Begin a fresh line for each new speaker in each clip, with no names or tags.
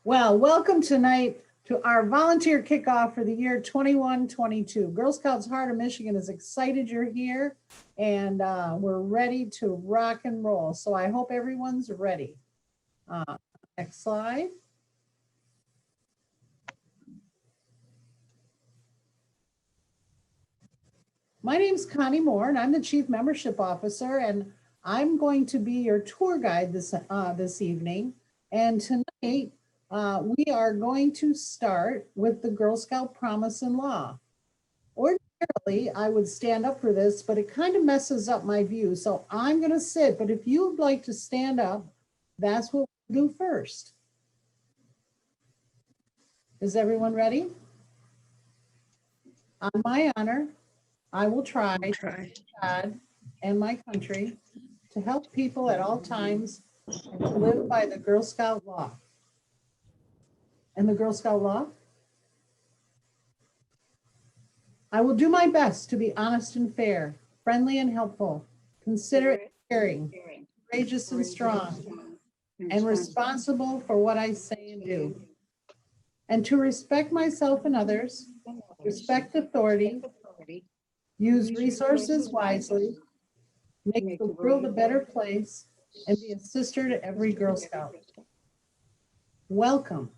Well, welcome tonight to our volunteer kickoff for the year 21-22. Girl Scouts Heart of Michigan is excited you're here, and we're ready to rock and roll. So I hope everyone's ready. Uh, Next slide. My name is Connie Moore, and I'm the Chief Membership Officer, and I'm going to be your tour guide this evening. And tonight, we are going to start with the Girl Scout Promise and Law. Ordinarily, I would stand up for this, but it kind of messes up my view. So I'm going to sit, but if you would like to stand up, that's what we'll do first. Is everyone ready? On my honor, I will try God and my country to help people at all times and to live by the Girl Scout law. And the Girl Scout law? I will do my best to be honest and fair, friendly and helpful, considerate and caring, courageous and strong, and responsible for what I say and do. And to respect myself and others, respect authority, use resources wisely, make the world a better place, and be a sister to every Girl Scout. Welcome.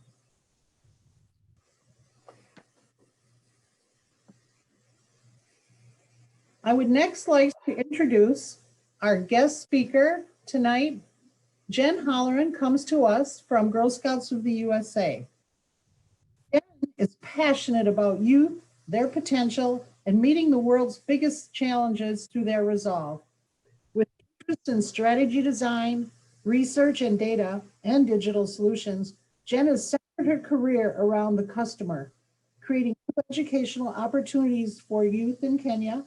I would next like to introduce our guest speaker tonight. Jen Holleran comes to us from Girl Scouts of the USA. Jen is passionate about youth, their potential, and meeting the world's biggest challenges through their resolve. With interest in strategy design, research and data, and digital solutions, Jen has centered her career around the customer, creating educational opportunities for youth in Kenya,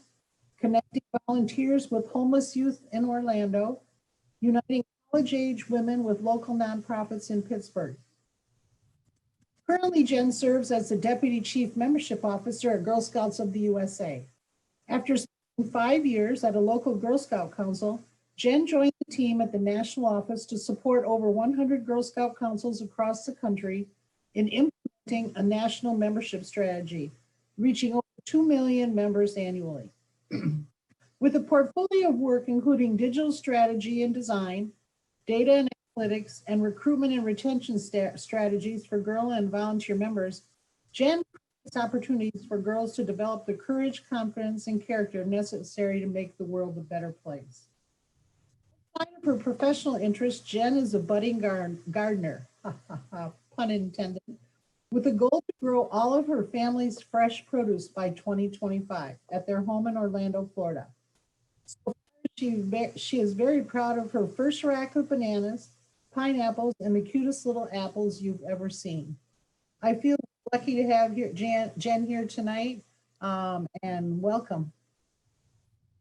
connecting volunteers with homeless youth in Orlando, uniting college-age women with local nonprofits in Pittsburgh. Currently, Jen serves as the Deputy Chief Membership Officer at Girl Scouts of the USA. After spending 5 years at a local Girl Scout council, Jen joined the team at the national office to support over 100 Girl Scout councils across the country in implementing a national membership strategy, reaching over 2 million members annually. With a portfolio of work including digital strategy and design, data and analytics, and recruitment and retention strategies for girl and volunteer members, Jen creates opportunities for girls to develop the courage, confidence, and character necessary to make the world a better place. Outside of her professional interest, Jen is a budding gardener, pun intended, with a goal to grow all of her family's fresh produce by 2025 at their home in Orlando, Florida. So she is very proud of her first rack of bananas, pineapples, and the cutest little apples you've ever seen. I feel lucky to have Jen here tonight, and welcome.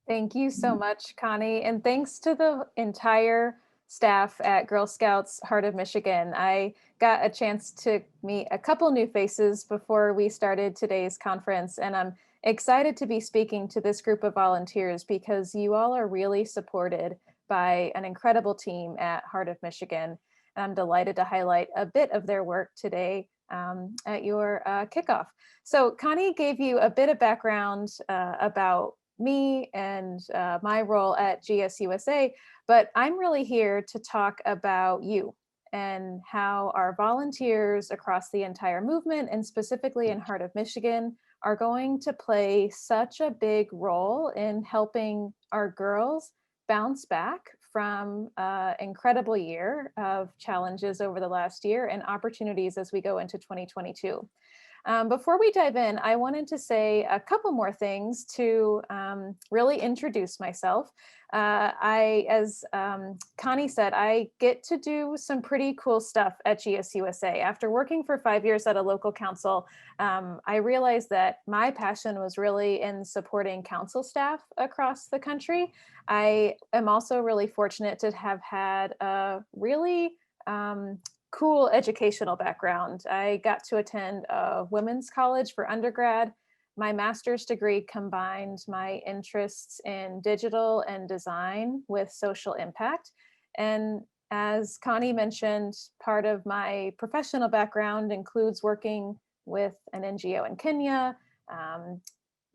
Thank you so much, Connie. And thanks to the entire staff at Girl Scouts Heart of Michigan. I got a chance to meet a couple new faces before we started today's conference, and I'm excited to be speaking to this group of volunteers because you all are really supported by an incredible team at Heart of Michigan. And I'm delighted to highlight a bit of their work today at your kickoff. So Connie gave you a bit of background about me and my role at GSUSA, but I'm really here to talk about you and how our volunteers across the entire movement, and specifically in Heart of Michigan, are going to play such a big role in helping our girls bounce back from an incredible year of challenges over the last year and opportunities as we go into 2022. Before we dive in, I wanted to say a couple more things to really introduce myself. As Connie said, I get to do some pretty cool stuff at GSUSA. After working for 5 years at a local council, I realized that my passion was really in supporting council staff across the country. I am also really fortunate to have had a really cool educational background. I got to attend a women's college for undergrad. My master's degree combined my interests in digital and design with social impact. And As Connie mentioned, part of my professional background includes working with an NGO in Kenya,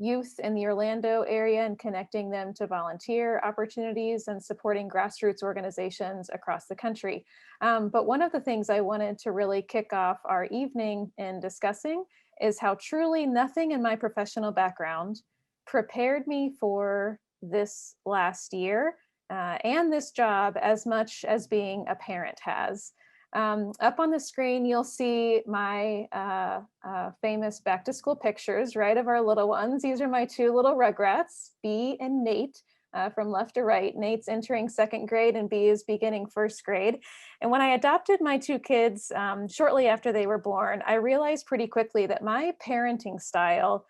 youth in the Orlando area and connecting them to volunteer opportunities and supporting grassroots organizations across the country. But one of the things I wanted to really kick off our evening in discussing is how truly nothing in my professional background prepared me for this last year and this job as much as being a parent has. Up on the screen, you'll see my famous back to school pictures, right, of our little ones. These are my two little rugrats, B and Nate, from left to right. Nate's entering second grade and B is beginning first grade. And when I adopted my two kids shortly after they were born, I realized pretty quickly that my parenting style,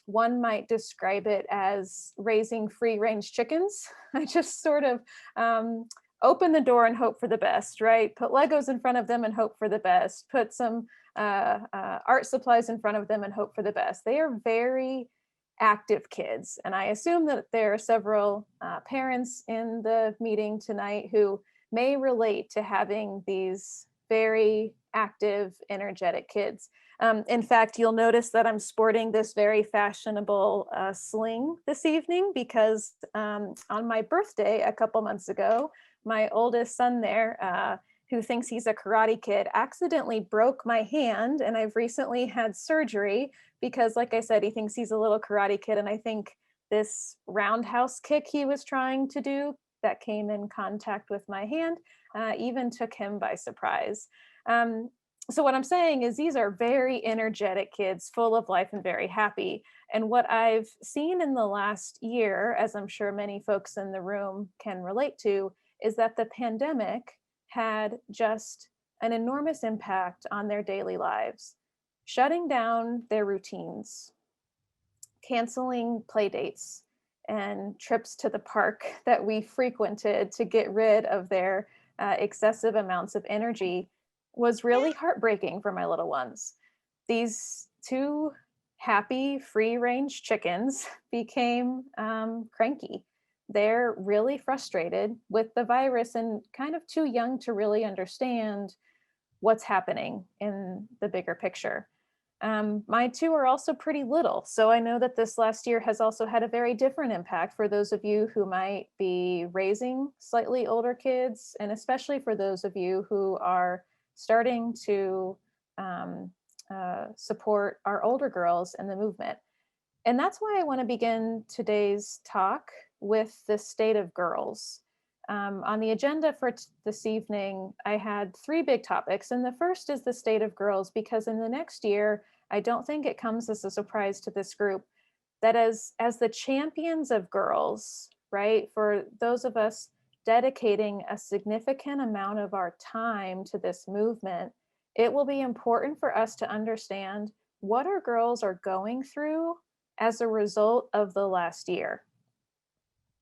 one might describe it as raising free range chickens. I just sort of open the door and hope for the best, right? Put Legos in front of them and hope for the best. Put some art supplies in front of them and hope for the best. They are very active kids. And I assume that there are several parents in the meeting tonight who may relate to having these very active, energetic kids. In fact, you'll notice that I'm sporting this very fashionable sling this evening because on my birthday a couple months ago, my oldest son there, who thinks he's a karate kid, accidentally broke my hand, and I've recently had surgery because, like I said, he thinks he's a little karate kid, and I think this roundhouse kick he was trying to do that came in contact with my hand even took him by surprise. So what I'm saying is these are very energetic kids, full of life and very happy. And what I've seen in the last year, as I'm sure many folks in the room can relate to, is that the pandemic had just an enormous impact on their daily lives, shutting down their routines, canceling play dates and trips to the park that we frequented to get rid of their excessive amounts of energy was really heartbreaking for my little ones. These two happy free range chickens became cranky. They're really frustrated with the virus and kind of too young to really understand what's happening in the bigger picture. My two are also pretty little, so I know that this last year has also had a very different impact for those of you who might be raising slightly older kids, and especially for those of you who are starting to support our older girls in the movement. And that's why I want to begin today's talk with the state of girls. On the agenda for this evening, I had three big topics. And the first is the state of girls, because in the next year, I don't think it comes as a surprise to this group that as the champions of girls, right, for those of us dedicating a significant amount of our time to this movement, it will be important for us to understand what our girls are going through as a result of the last year.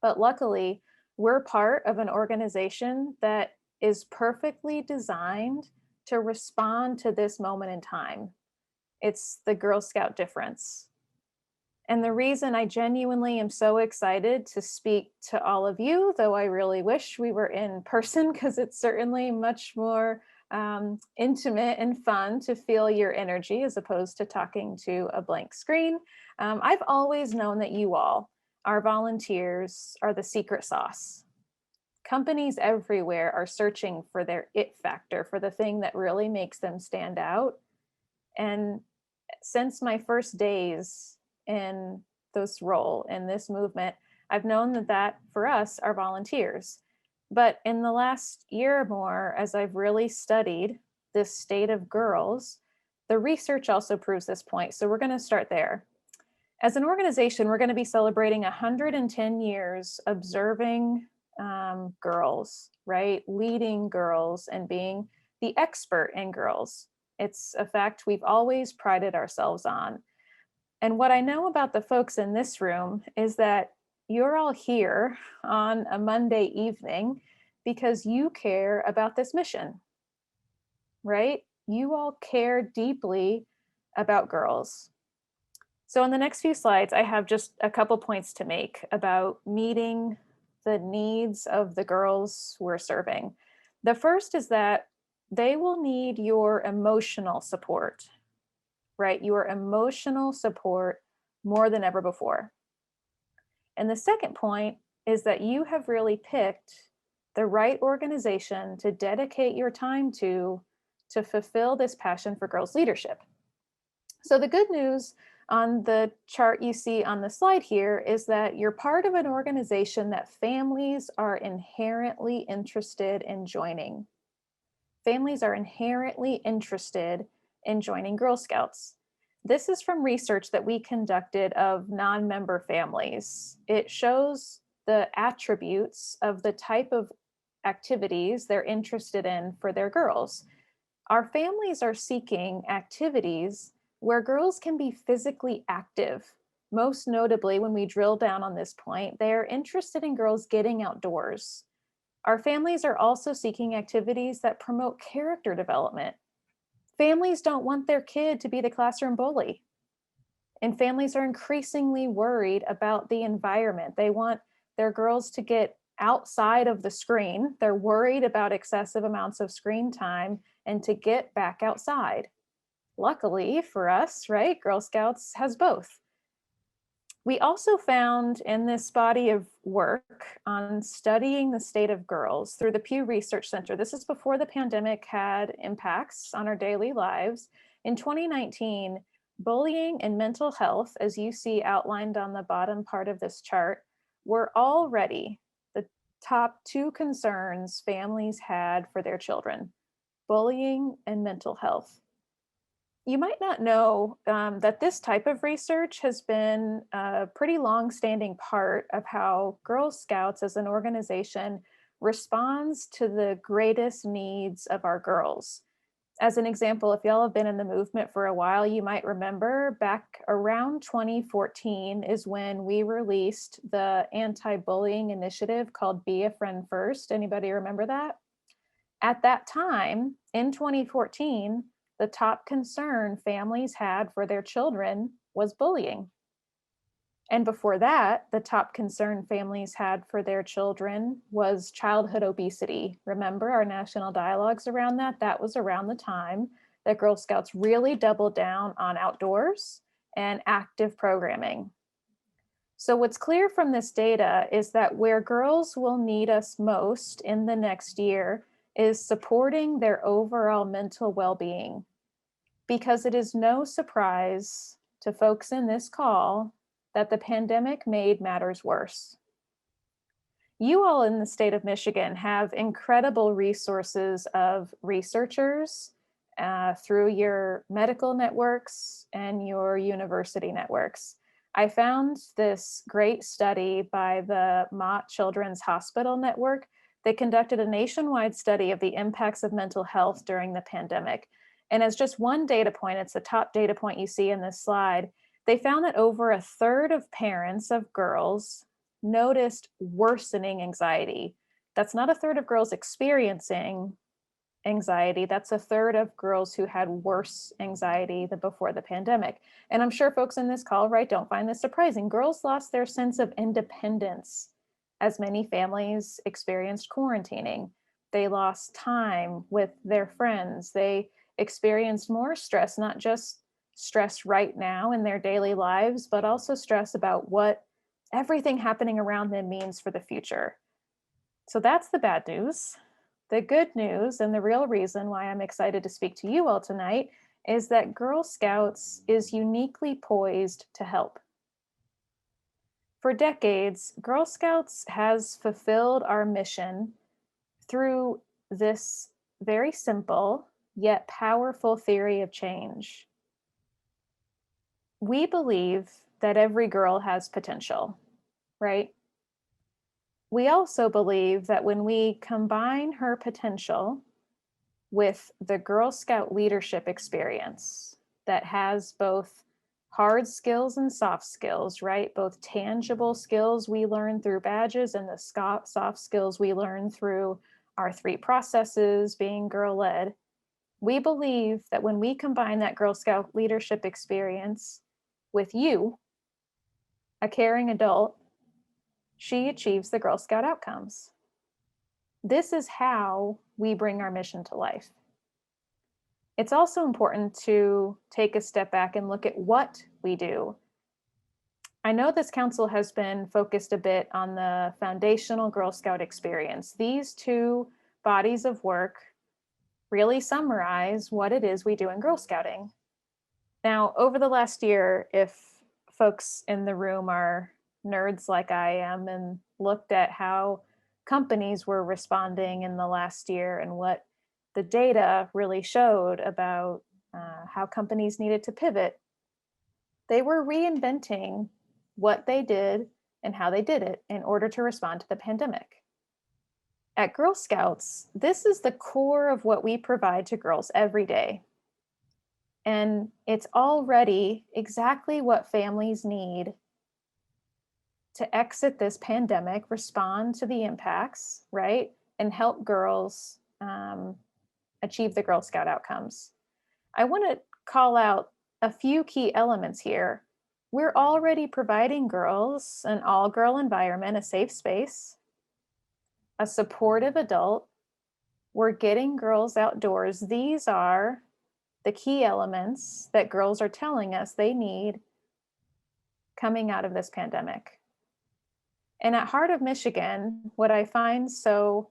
But luckily, we're part of an organization that is perfectly designed to respond to this moment in time. It's the Girl Scout difference. And the reason I genuinely am so excited to speak to all of you, though I really wish we were in person because it's certainly much more intimate and fun to feel your energy as opposed to talking to a blank screen. I've always known that you all, our volunteers, are the secret sauce. Companies everywhere are searching for their it factor, for the thing that really makes them stand out. And since my first days in this role, in this movement, I've known that for us are volunteers. But in the last year or more, as I've really studied this state of girls, the research also proves this point. So we're going to start there. As an organization, we're going to be celebrating 110 years observing girls, right? Leading girls and being the expert in girls. It's a fact we've always prided ourselves on. And what I know about the folks in this room is that you're all here on a Monday evening because you care about this mission, right? You all care deeply about girls. So in the next few slides, I have just a couple points to make about meeting the needs of the girls we're serving. The first is that they will need your emotional support, right? Your emotional support more than ever before. And the second point is that you have really picked the right organization to dedicate your time to fulfill this passion for girls' leadership. So, the good news on the chart you see on the slide here is that you're part of an organization that families are inherently interested in joining. Families are inherently interested in joining Girl Scouts. This is from research that we conducted of non member families. It shows the attributes of the type of activities they're interested in for their girls. Our families are seeking activities where girls can be physically active. Most notably, when we drill down on this point, they are interested in girls getting outdoors. Our families are also seeking activities that promote character development. Families don't want their kid to be the classroom bully, and families are increasingly worried about the environment. They want their girls to get outside of the screen. They're worried about excessive amounts of screen time and to get back outside. Luckily for us, right, Girl Scouts has both. We also found in this body of work on studying the state of girls through the Pew Research Center, this is before the pandemic had impacts on our daily lives. In 2019, bullying and mental health, as you see outlined on the bottom part of this chart, were already the top two concerns families had for their children: bullying and mental health. You might not know that this type of research has been a pretty long-standing part of how Girl Scouts as an organization responds to the greatest needs of our girls. As an example, if y'all have been in the movement for a while, you might remember back around 2014 is when we released the anti-bullying initiative called Be a Friend First. Anybody remember that? At that time, in 2014, the top concern families had for their children was bullying. And before that, the top concern families had for their children was childhood obesity. Remember our national dialogues around that? That was around the time that Girl Scouts really doubled down on outdoors and active programming. So, what's clear from this data is that where girls will need us most in the next year is supporting their overall mental well being. Because it is no surprise to folks in this call that the pandemic made matters worse. You all in the state of Michigan have incredible resources of researchers through your medical networks and your university networks. I found this great study by the Mott Children's Hospital Network. They conducted a nationwide study of the impacts of mental health during the pandemic. And as just one data point, it's the top data point you see in this slide, they found that over a third of parents of girls noticed worsening anxiety. That's not a third of girls experiencing anxiety. That's a third of girls who had worse anxiety than before the pandemic. And I'm sure folks in this call, right, don't find this surprising. Girls lost their sense of independence as many families experienced quarantining. They lost time with their friends. They experienced more stress, not just stress right now in their daily lives, but also stress about what everything happening around them means for the future. So that's the bad news. The good news, and the real reason why I'm excited to speak to you all tonight, is that Girl Scouts is uniquely poised to help. For decades, Girl Scouts has fulfilled our mission through this very simple yet powerful theory of change. We believe that every girl has potential, right? We also believe that when we combine her potential with the Girl Scout leadership experience that has both hard skills and soft skills, right? Both tangible skills we learn through badges and the soft skills we learn through our three processes being girl led. We believe that when we combine that Girl Scout leadership experience with you, a caring adult, she achieves the Girl Scout outcomes. This is how we bring our mission to life. It's also important to take a step back and look at what we do. I know this council has been focused a bit on the foundational Girl Scout experience. These two bodies of work really summarize what it is we do in Girl Scouting. Now, over the last year, if folks in the room are nerds like I am and looked at how companies were responding in the last year and what the data really showed about how companies needed to pivot, they were reinventing what they did and how they did it in order to respond to the pandemic. At Girl Scouts, this is the core of what we provide to girls every day. And it's already exactly what families need to exit this pandemic, respond to the impacts, right? And help girls achieve the Girl Scout outcomes. I want to call out a few key elements here. We're already providing girls an all-girl environment, a safe space, a supportive adult. We're getting girls outdoors. These are the key elements that girls are telling us they need coming out of this pandemic. And at Heart of Michigan, what I find so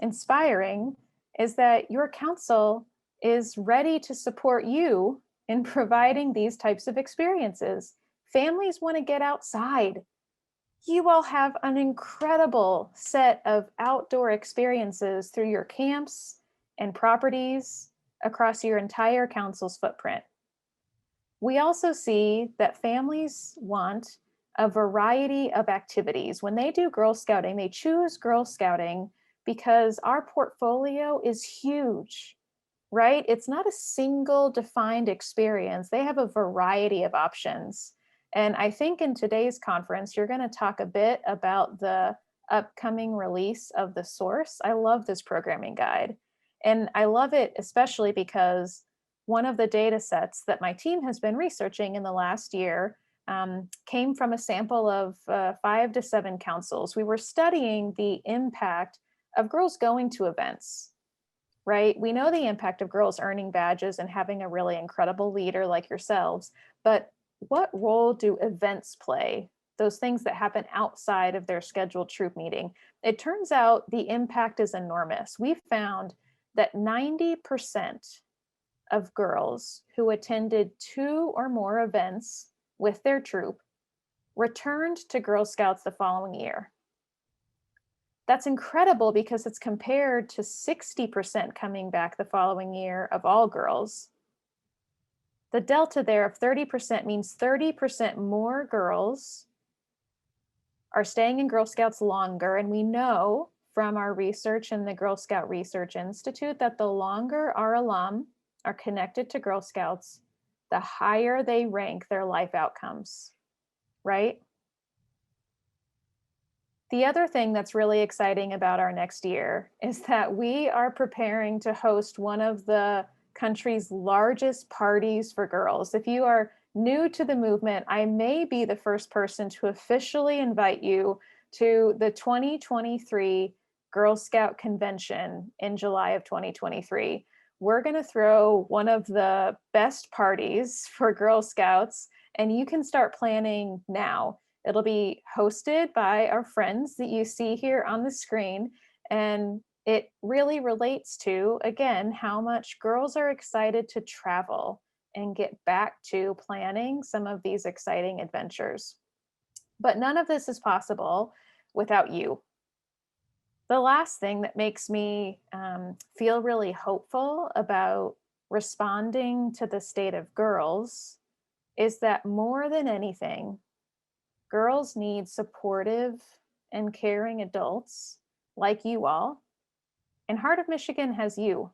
inspiring is that your council is ready to support you in providing these types of experiences. Families want to get outside. You all have an incredible set of outdoor experiences through your camps and properties across your entire council's footprint. We also see that families want a variety of activities. When they do Girl Scouting, they choose Girl Scouting because our portfolio is huge, right? It's not a single defined experience. They have a variety of options. And I think in today's conference, you're going to talk a bit about the upcoming release of the source. I love this programming guide. And I love it especially because one of the data sets that my team has been researching in the last year came from a sample of 5 to 7 councils. We were studying the impact of girls going to events, right? We know the impact of girls earning badges and having a really incredible leader like yourselves, but what role do events play? Those things that happen outside of their scheduled troop meeting. It turns out the impact is enormous. We've found that 90% of girls who attended 2 or more events with their troop returned to Girl Scouts the following year. That's incredible because it's compared to 60% coming back the following year of all girls. The delta there of 30% means 30% more girls are staying in Girl Scouts longer. And we know from our research in the Girl Scout Research Institute that the longer our alum are connected to Girl Scouts, the higher they rank their life outcomes, right? The other thing that's really exciting about our next year is that we are preparing to host one of the country's largest parties for girls. If you are new to the movement, I may be the first person to officially invite you to the 2023 Girl Scout Convention in July of 2023. We're going to throw one of the best parties for Girl Scouts, and you can start planning now. It'll be hosted by our friends that you see here on the screen, and it really relates to, again, how much girls are excited to travel and get back to planning some of these exciting adventures. But none of this is possible without you. The last thing that makes me feel really hopeful about responding to the state of girls is that more than anything, girls need supportive and caring adults like you all. And Heart of Michigan has you.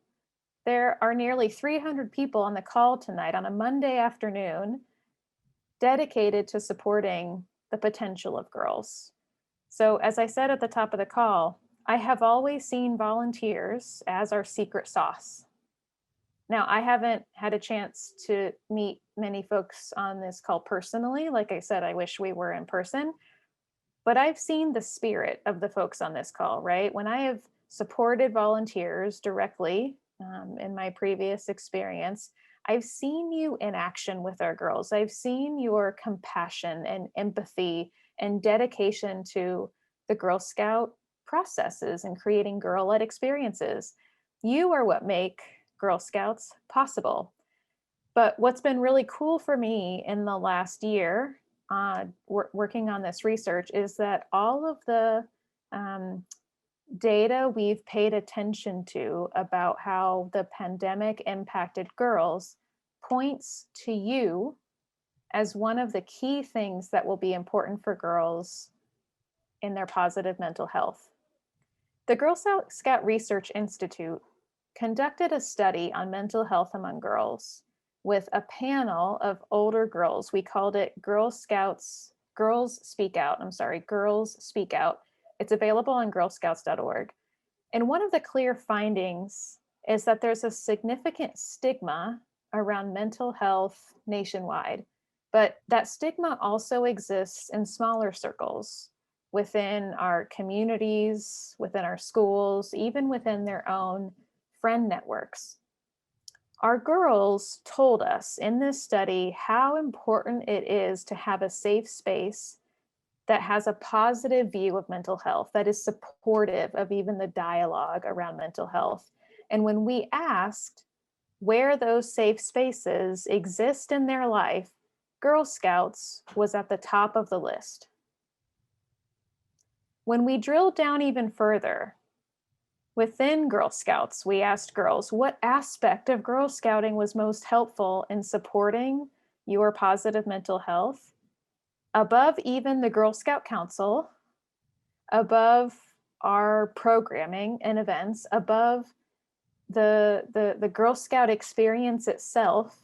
There are nearly 300 people on the call tonight on a Monday afternoon dedicated to supporting the potential of girls. So as I said at the top of the call, I have always seen volunteers as our secret sauce. Now, I haven't had a chance to meet many folks on this call personally. Like I said, I wish we were in person, but I've seen the spirit of the folks on this call, right? When I have supported volunteers directly in my previous experience, I've seen you in action with our girls. I've seen your compassion and empathy and dedication to the Girl Scout processes and creating girl-led experiences. You are what make Girl Scouts possible. But what's been really cool for me in the last year, working on this research, is that all of the um, data we've paid attention to about how the pandemic impacted girls points to you as one of the key things that will be important for girls in their positive mental health. The Girl Scout Research Institute conducted a study on mental health among girls with a panel of older girls. We called it Girls Speak Out. Girls Speak Out. It's available on girlscouts.org. And one of the clear findings is that there's a significant stigma around mental health nationwide, but that stigma also exists in smaller circles within our communities, within our schools, even within their own friend networks. Our girls told us in this study how important it is to have a safe space that has a positive view of mental health, that is supportive of even the dialogue around mental health. And when we asked where those safe spaces exist in their life, Girl Scouts was at the top of the list. When we drilled down even further, within Girl Scouts, we asked girls what aspect of Girl Scouting was most helpful in supporting your positive mental health. Above even the Girl Scout Council, above our programming and events, above the Girl Scout experience itself,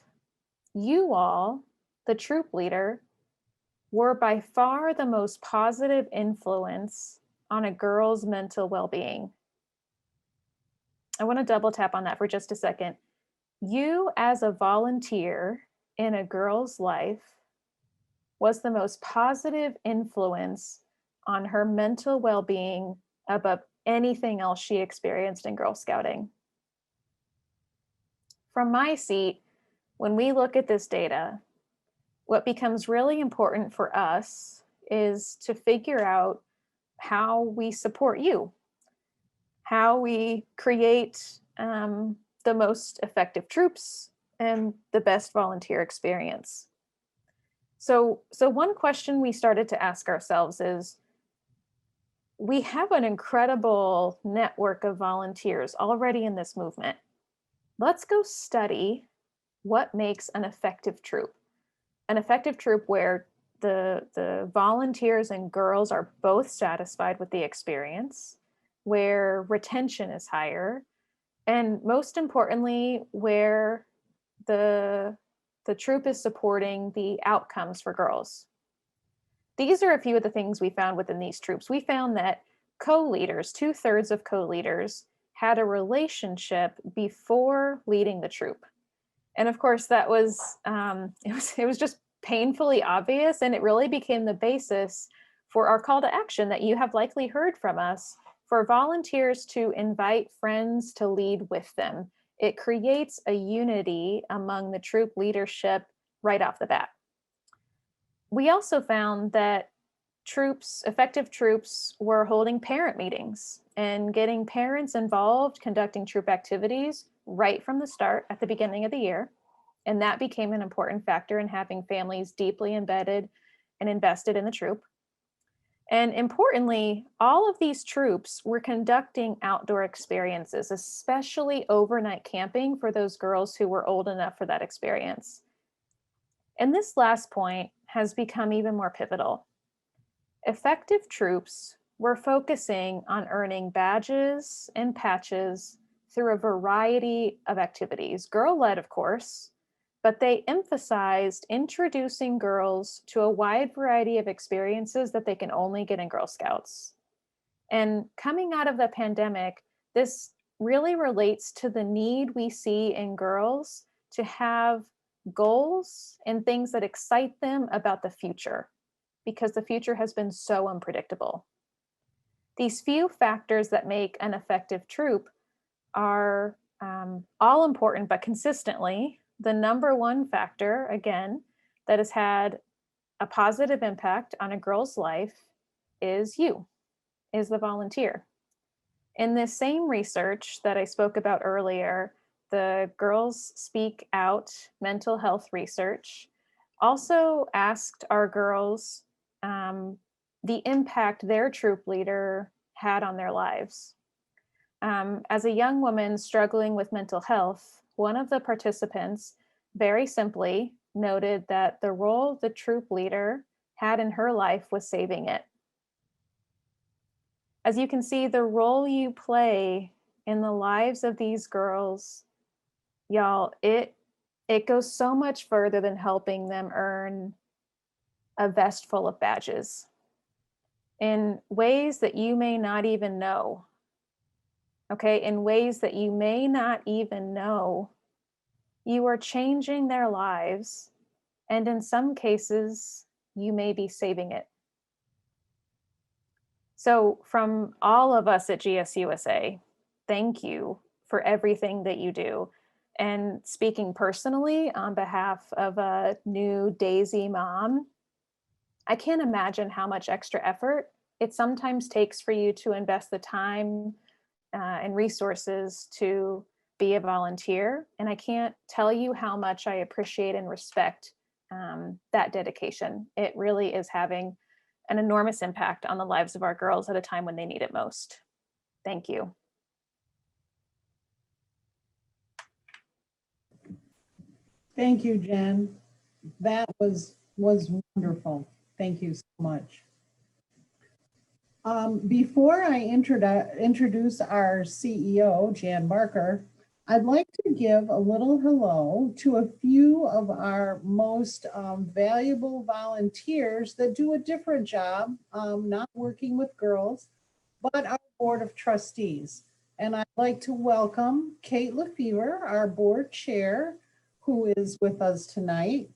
you all, the troop leader, were by far the most positive influence on a girl's mental well-being. I want to double tap on that for just a second. You, as a volunteer in a girl's life, was the most positive influence on her mental well-being above anything else she experienced in Girl Scouting. From my seat, when we look at this data, what becomes really important for us is to figure out how we support you, how we create the most effective troops and the best volunteer experience. So one question we started to ask ourselves is, we have an incredible network of volunteers already in this movement. Let's go study what makes an effective troop where the volunteers and girls are both satisfied with the experience, where retention is higher, and most importantly, where the troop is supporting the outcomes for girls. These are a few of the things we found within these troops. We found that co-leaders, 2/3 of co-leaders, had a relationship before leading the troop. And of course, that was it was just painfully obvious, and it really became the basis for our call to action that you have likely heard from us, for volunteers to invite friends to lead with them. It creates a unity among the troop leadership right off the bat. We also found that effective troops were holding parent meetings and getting parents involved, conducting troop activities right from the start at the beginning of the year. And that became an important factor in having families deeply embedded and invested in the troop. And importantly, all of these troops were conducting outdoor experiences, especially overnight camping for those girls who were old enough for that experience. And this last point has become even more pivotal. Effective troops were focusing on earning badges and patches through a variety of activities, girl-led, of course, but they emphasized introducing girls to a wide variety of experiences that they can only get in Girl Scouts. And coming out of the pandemic, this really relates to the need we see in girls to have goals and things that excite them about the future, because the future has been so unpredictable. These few factors that make an effective troop are all important, but consistently, the number one factor, again, that has had a positive impact on a girl's life is you, is the volunteer. In this same research that I spoke about earlier, the Girls Speak Out mental health research also asked our girls the impact their troop leader had on their lives. As a young woman struggling with mental health, one of the participants very simply noted that the role the troop leader had in her life was saving it. As you can see, the role you play in the lives of these girls, y'all, it goes so much further than helping them earn a vest full of badges in ways that you may not even know. Okay, in ways that you may not even know, you are changing their lives, and in some cases, you may be saving it. So, from all of us at GSUSA, thank you for everything that you do. And speaking personally on behalf of a new Daisy mom, I can't imagine how much extra effort it sometimes takes for you to invest the time and resources to be a volunteer. And I can't tell you how much I appreciate and respect that dedication. It really is having an enormous impact on the lives of our girls at a time when they need it most. Thank you.
Thank you, Jen. That was wonderful. Thank you so much. Before I introduce our CEO, Jan Barker, I'd like to give a little hello to a few of our most valuable volunteers that do a different job, not working with girls, but our Board of Trustees. And I'd like to welcome Kate Lefevre, our board chair, who is with us tonight,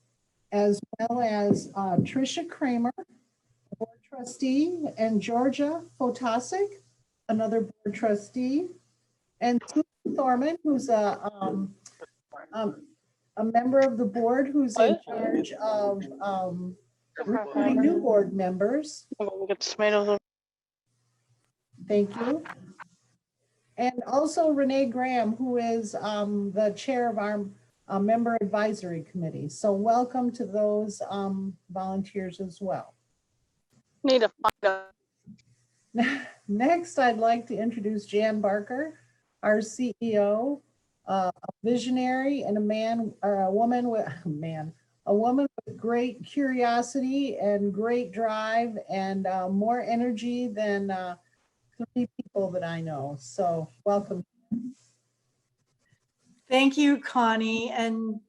as well as Tricia Kramer, board trustee, and Georgia Fotasic, another board trustee, and Susan Thorman, who's a member of the board who's in charge of recruiting new board members. Thank you. And also Renee Graham, who is the chair of our member advisory committee. So welcome to those volunteers as well.
Need to find a
Next, I'd like to introduce Jan Barker, our CEO, a visionary and a woman with great curiosity and great drive and more energy than 3 people that I know. So welcome.
Thank you, Connie. And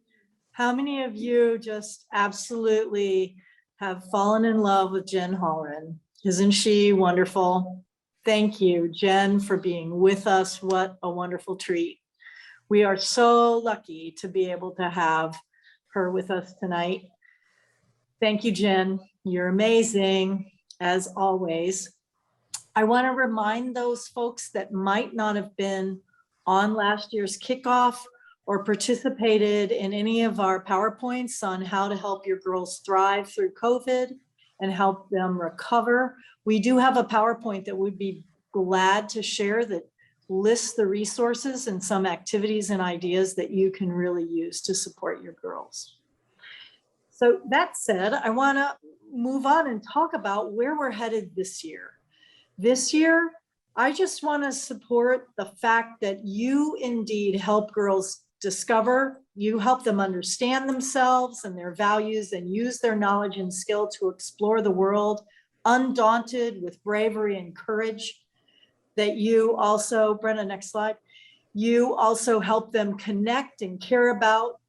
how many of you just absolutely have fallen in love with Jen Holleran? Isn't she wonderful? Thank you, Jen, for being with us. What a wonderful treat. We are so lucky to be able to have her with us tonight. Thank you, Jen. You're amazing, as always. I want to remind those folks that might not have been on last year's kickoff or participated in any of our PowerPoints on how to help your girls thrive through COVID and help them recover. We do have a PowerPoint that we'd be glad to share that lists the resources and some activities and ideas that you can really use to support your girls. So that said, I want to move on and talk about where we're headed this year. This year, I just want to support the fact that you indeed help girls discover, you help them understand themselves and their values and use their knowledge and skill to explore the world, undaunted with bravery and courage. That you also, Brenna, next slide, you also help them connect and care about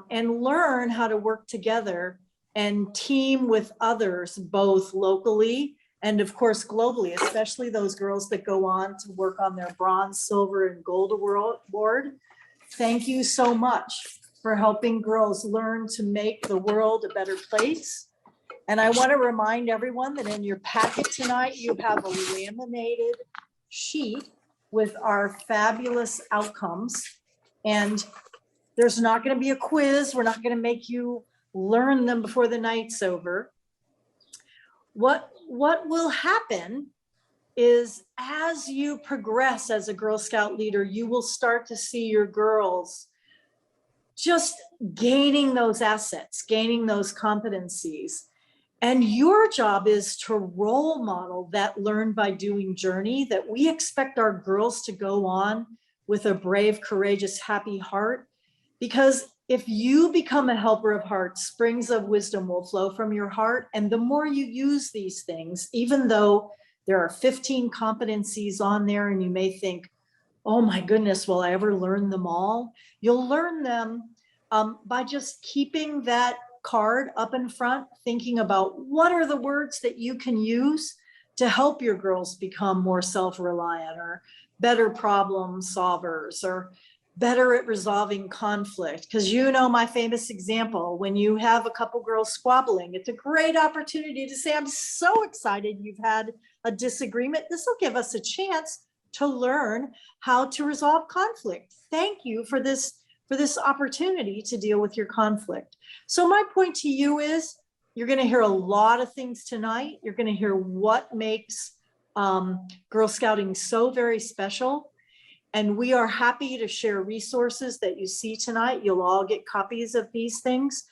and learn how to work together and team with others, both locally and of course, globally, especially those girls that go on to work on their bronze, silver, and gold award. Thank you so much for helping girls learn to make the world a better place And I want to remind everyone that in your packet tonight, you have a laminated sheet with our fabulous outcomes. And there's not going to be a quiz. We're not going to make you learn them before the night's over. What will happen is as you progress as a Girl Scout leader, you will start to see your girls just gaining those assets, gaining those competencies. And your job is to role model that learn by doing journey that we expect our girls to go on with a brave, courageous, happy heart. Because if you become a helper of heart, springs of wisdom will flow from your heart. And the more you use these things, even though there are 15 competencies on there and you may think, oh my goodness, will I ever learn them all? You'll learn them by just keeping that card up in front, thinking about what are the words that you can use to help your girls become more self-reliant or better problem solvers or better at resolving conflict. Because you know my famous example, when you have a couple girls squabbling, it's a great opportunity to say, I'm so excited you've had a disagreement. This will give us a chance to learn how to resolve conflict. Thank you for this opportunity to deal with your conflict. So my point to you is, you're going to hear a lot of things tonight. You're going to hear what makes Girl Scouting so very special. And we are happy to share resources that you see tonight. You'll all get copies of these things.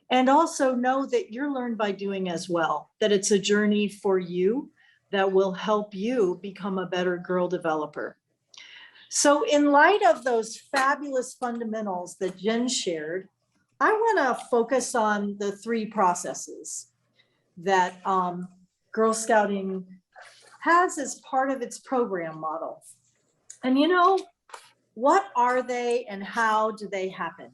And also know that you're learned by doing as well, that it's a journey for you that will help you become a better girl developer. So in light of those fabulous fundamentals that Jen shared, I want to focus on the 3 processes that Girl Scouting has as part of its program model. And you know, what are they and how do they happen?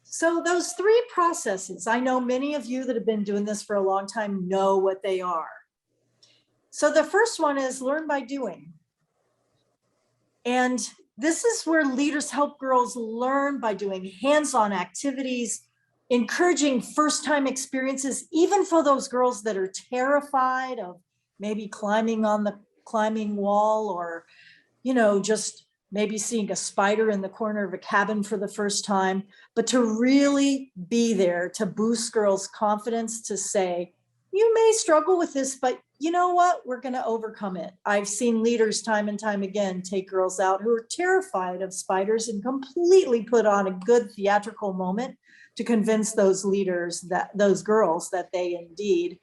So those 3 processes, I know many of you that have been doing this for a long time know what they are. So the first one is learn by doing. And this is where leaders help girls learn by doing hands-on activities, encouraging first-time experiences, even for those girls that are terrified of maybe climbing on the climbing wall or, you know, just maybe seeing a spider in the corner of a cabin for the first time, but to really be there to boost girls' confidence to say, you may struggle with this, but you know what? We're going to overcome it. I've seen leaders time and time again take girls out who are terrified of spiders and completely put on a good theatrical moment to convince those leaders, that those girls, that they indeed,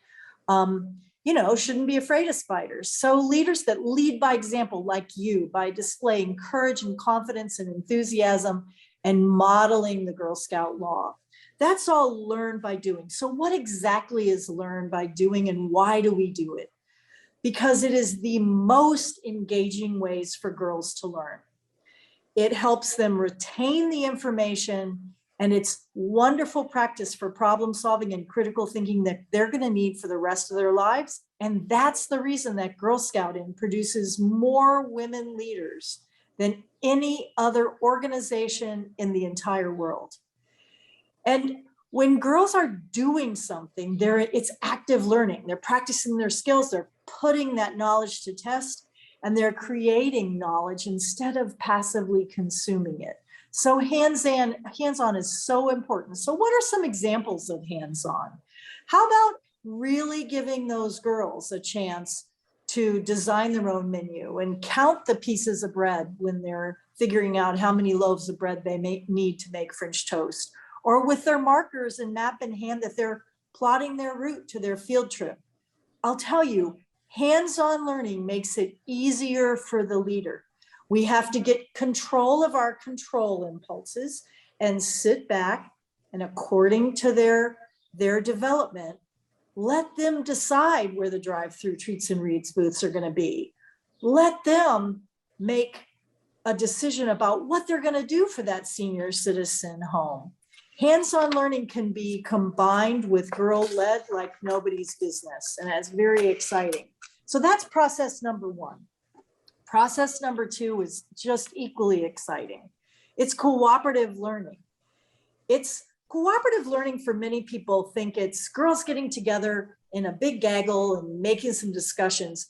you know, shouldn't be afraid of spiders. So leaders that lead by example, like you, by displaying courage and confidence and enthusiasm and modeling the Girl Scout law. That's all learned by doing. So what exactly is learned by doing and why do we do it? Because it is the most engaging ways for girls to learn. It helps them retain the information, and it's wonderful practice for problem solving and critical thinking that they're going to need for the rest of their lives. And that's the reason that Girl Scouting produces more women leaders than any other organization in the entire world. And when girls are doing something, it's active learning. They're practicing their skills. They're putting that knowledge to test, and they're creating knowledge instead of passively consuming it. So hands-on is so important. So what are some examples of hands-on? How about really giving those girls a chance to design their own menu and count the pieces of bread when they're figuring out how many loaves of bread they may need to make French toast? Or with their markers and map in hand that they're plotting their route to their field trip. I'll tell you, hands-on learning makes it easier for the leader. We have to get control of our control impulses and sit back, and according to their development, let them decide where the drive-through treats and reads booths are going to be. Let them make a decision about what they're going to do for that senior citizen home. Hands-on learning can be combined with girl-led like nobody's business, and that's very exciting. So that's process number 1. Process number 2 is just equally exciting. It's cooperative learning. It's cooperative learning for many people think it's girls getting together in a big gaggle and making some discussions.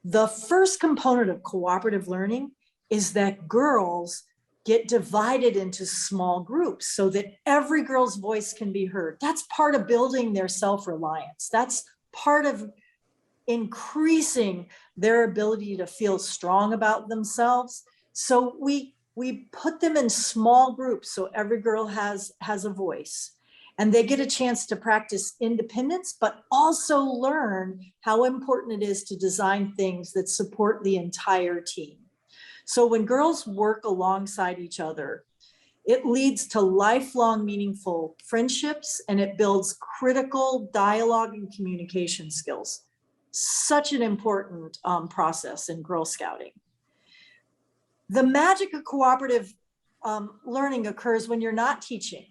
The first component of cooperative learning is that girls get divided into small groups so that every girl's voice can be heard. That's part of building their self-reliance. That's part of increasing their ability to feel strong about themselves. So we put them in small groups so every girl has a voice, and they get a chance to practice independence, but also learn how important it is to design things that support the entire team. So when girls work alongside each other, it leads to lifelong meaningful friendships, and it builds critical dialogue and communication skills. Such an important process in Girl Scouting. The magic of cooperative learning occurs when you're not teaching,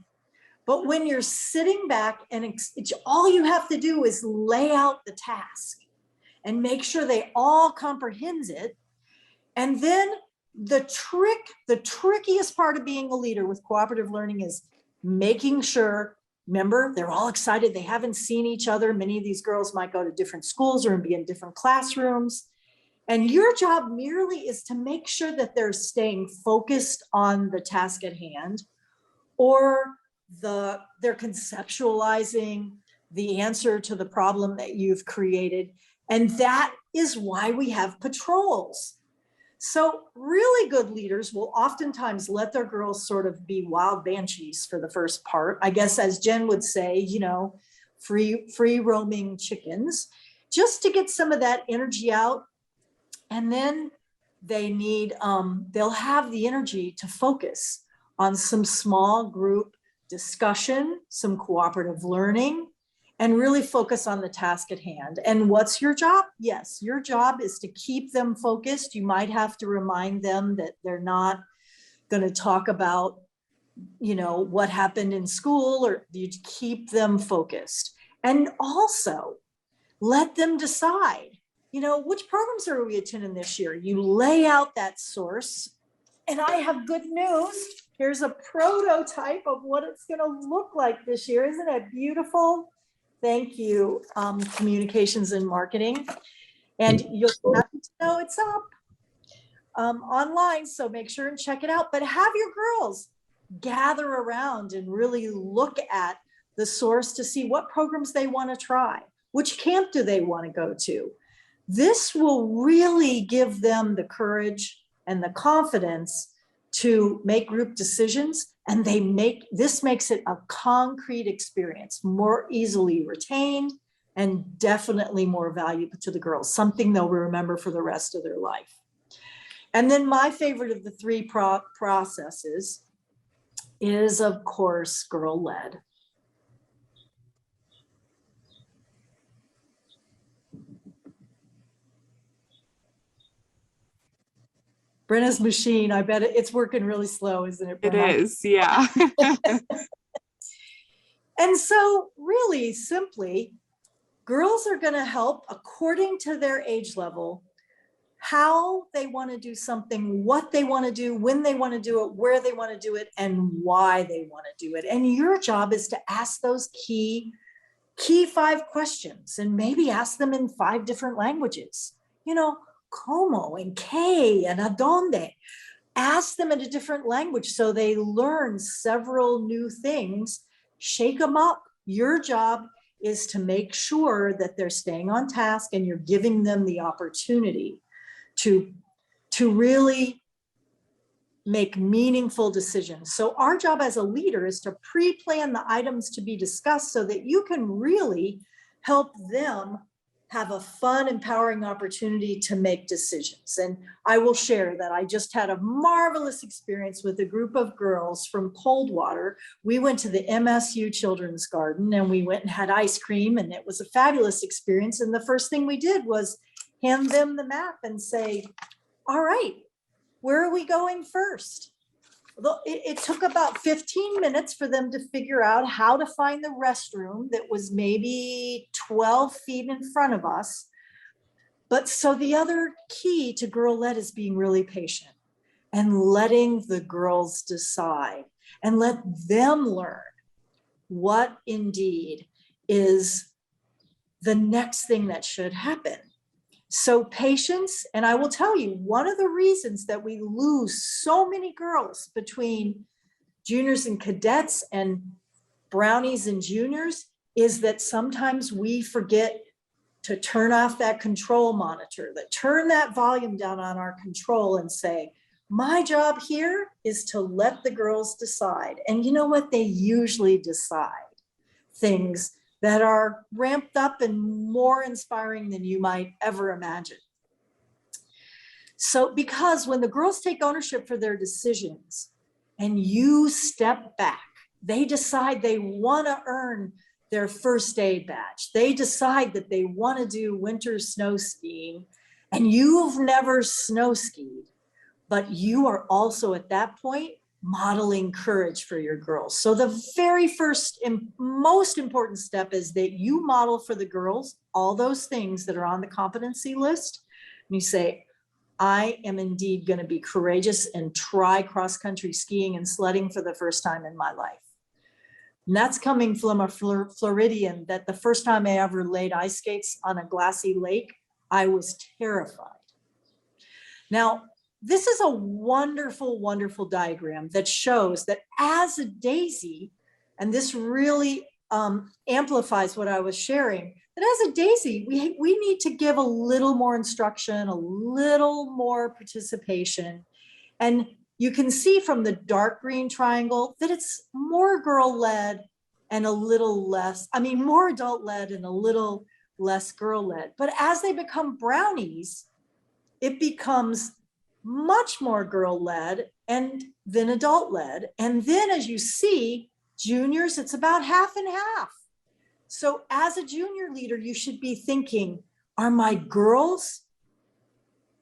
but when you're sitting back and all you have to do is lay out the task and make sure they all comprehend it. And then the trickiest part of being a leader with cooperative learning is making sure, remember, they're all excited. They haven't seen each other. Many of these girls might go to different schools or be in different classrooms. And your job merely is to make sure that they're staying focused on the task at hand, or they're conceptualizing the answer to the problem that you've created. And that is why we have patrols. So really good leaders will oftentimes let their girls sort of be wild banshees for the first part. I guess, as Jen would say, free roaming chickens, just to get some of that energy out. And then they'll have the energy to focus on some small group discussion, some cooperative learning, and really focus on the task at hand. And what's your job? Yes, your job is to keep them focused. You might have to remind them that they're not going to talk about, what happened in school, or you keep them focused. And also let them decide, which programs are we attending this year? You lay out that source. And I have good news. Here's a prototype of what it's going to look like this year. Isn't it beautiful? Thank you, communications and marketing. And you'll have to know it's up online, so make sure and check it out. But have your girls gather around and really look at the source to see what programs they want to try. Which camp do they want to go to? This will really give them the courage and the confidence to make group decisions, and this makes it a concrete experience, more easily retained, and definitely more valuable to the girls, something they'll remember for the rest of their life. And then my favorite of the three processes is, of course, girl-led. Brenna's machine, I bet it's working really slow, isn't it, Brenna?
It is, yeah.
And so really simply, girls are going to help according to their age level, how they want to do something, what they want to do, when they want to do it, where they want to do it, and why they want to do it. And your job is to ask those key 5 questions, and maybe ask them in 5 different languages. Como and qué and adonde. Ask them in a different language so they learn several new things. Shake them up. Your job is to make sure that they're staying on task, and you're giving them the opportunity to really make meaningful decisions. So our job as a leader is to pre-plan the items to be discussed so that you can really help them have a fun, empowering opportunity to make decisions. And I will share that I just had a marvelous experience with a group of girls from Coldwater. We went to the MSU Children's Garden, and we went and had ice cream, and it was a fabulous experience. And the first thing we did was hand them the map and say, all right, where are we going first? It took about 15 minutes for them to figure out how to find the restroom that was maybe 12 feet in front of us. But so the other key to girl-led is being really patient and letting the girls decide and let them learn what indeed is the next thing that should happen. So patience, and I will tell you, one of the reasons that we lose so many girls between juniors and cadets and brownies and juniors is that sometimes we forget to turn off that control monitor, that turn that volume down on our control and say, my job here is to let the girls decide. And you know what? They usually decide things that are ramped up and more inspiring than you might ever imagine. So, because when the girls take ownership for their decisions and you step back, they decide they want to earn their first aid badge. They decide that they want to do winter snow skiing, and you've never snow skied, but you are also at that point modeling courage for your girls. So the very first and most important step is that you model for the girls all those things that are on the competency list. And you say, I am indeed going to be courageous and try cross-country skiing and sledding for the first time in my life. And that's coming from a Floridian that the first time I ever laid ice skates on a glassy lake, I was terrified. Now, this is a wonderful, wonderful diagram that shows that as a daisy, and this really amplifies what I was sharing, that as a daisy, we need to give a little more instruction, a little more participation. And you can see from the dark green triangle that it's more girl-led and a little less, more adult-led and a little less girl-led. But as they become brownies, it becomes much more girl-led and then adult-led. And then as you see, juniors, it's about half and half. So as a junior leader, you should be thinking, are my girls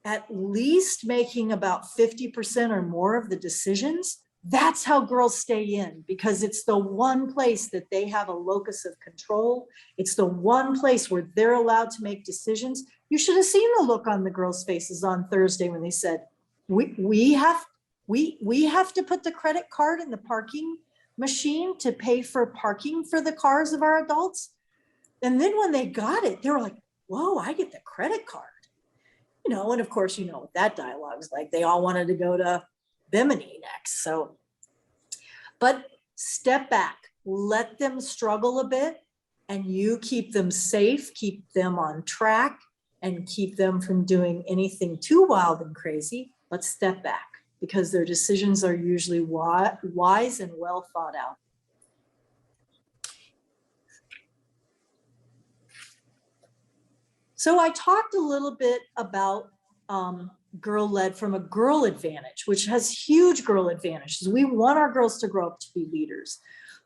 at least making about 50% or more of the decisions? That's how girls stay in, because it's the one place that they have a locus of control. It's the one place where they're allowed to make decisions. You should have seen the look on the girls' faces on Thursday when they said, we have to put the credit card in the parking machine to pay for parking for the cars of our adults. And then when they got it, they were like, whoa, I get the credit card. And of course, what that dialogue is like. They all wanted to go to Bimini next. So, but step back, let them struggle a bit, and you keep them safe, keep them on track, and keep them from doing anything too wild and crazy. But step back, because their decisions are usually wise and well thought out. So I talked a little bit about girl-led from a girl advantage, which has huge girl advantages. We want our girls to grow up to be leaders.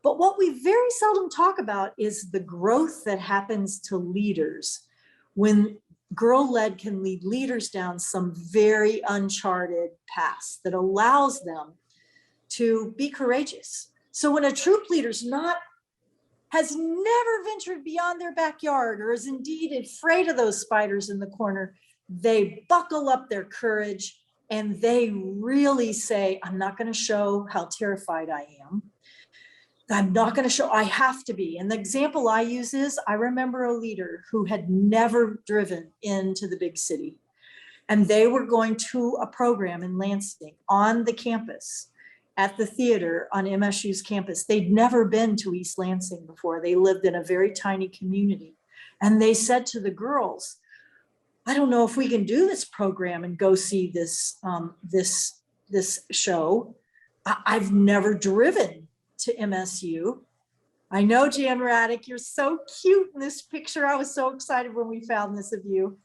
But what we very seldom talk about is the growth that happens to leaders when girl-led can lead leaders down some very uncharted paths that allows them to be courageous. So when a troop leader's has never ventured beyond their backyard, or is indeed afraid of those spiders in the corner, they buckle up their courage and they really say, I'm not going to show how terrified I am. I'm not going to show, I have to be. And the example I use is, I remember a leader who had never driven into the big city, and they were going to a program in Lansing on the campus at the theater on MSU's campus. They'd never been to East Lansing before. They lived in a very tiny community. And they said to the girls, I don't know if we can do this program and go see this show. I've never driven to MSU. I know, Jan Raddick, you're so cute in this picture. I was so excited when we found this of you.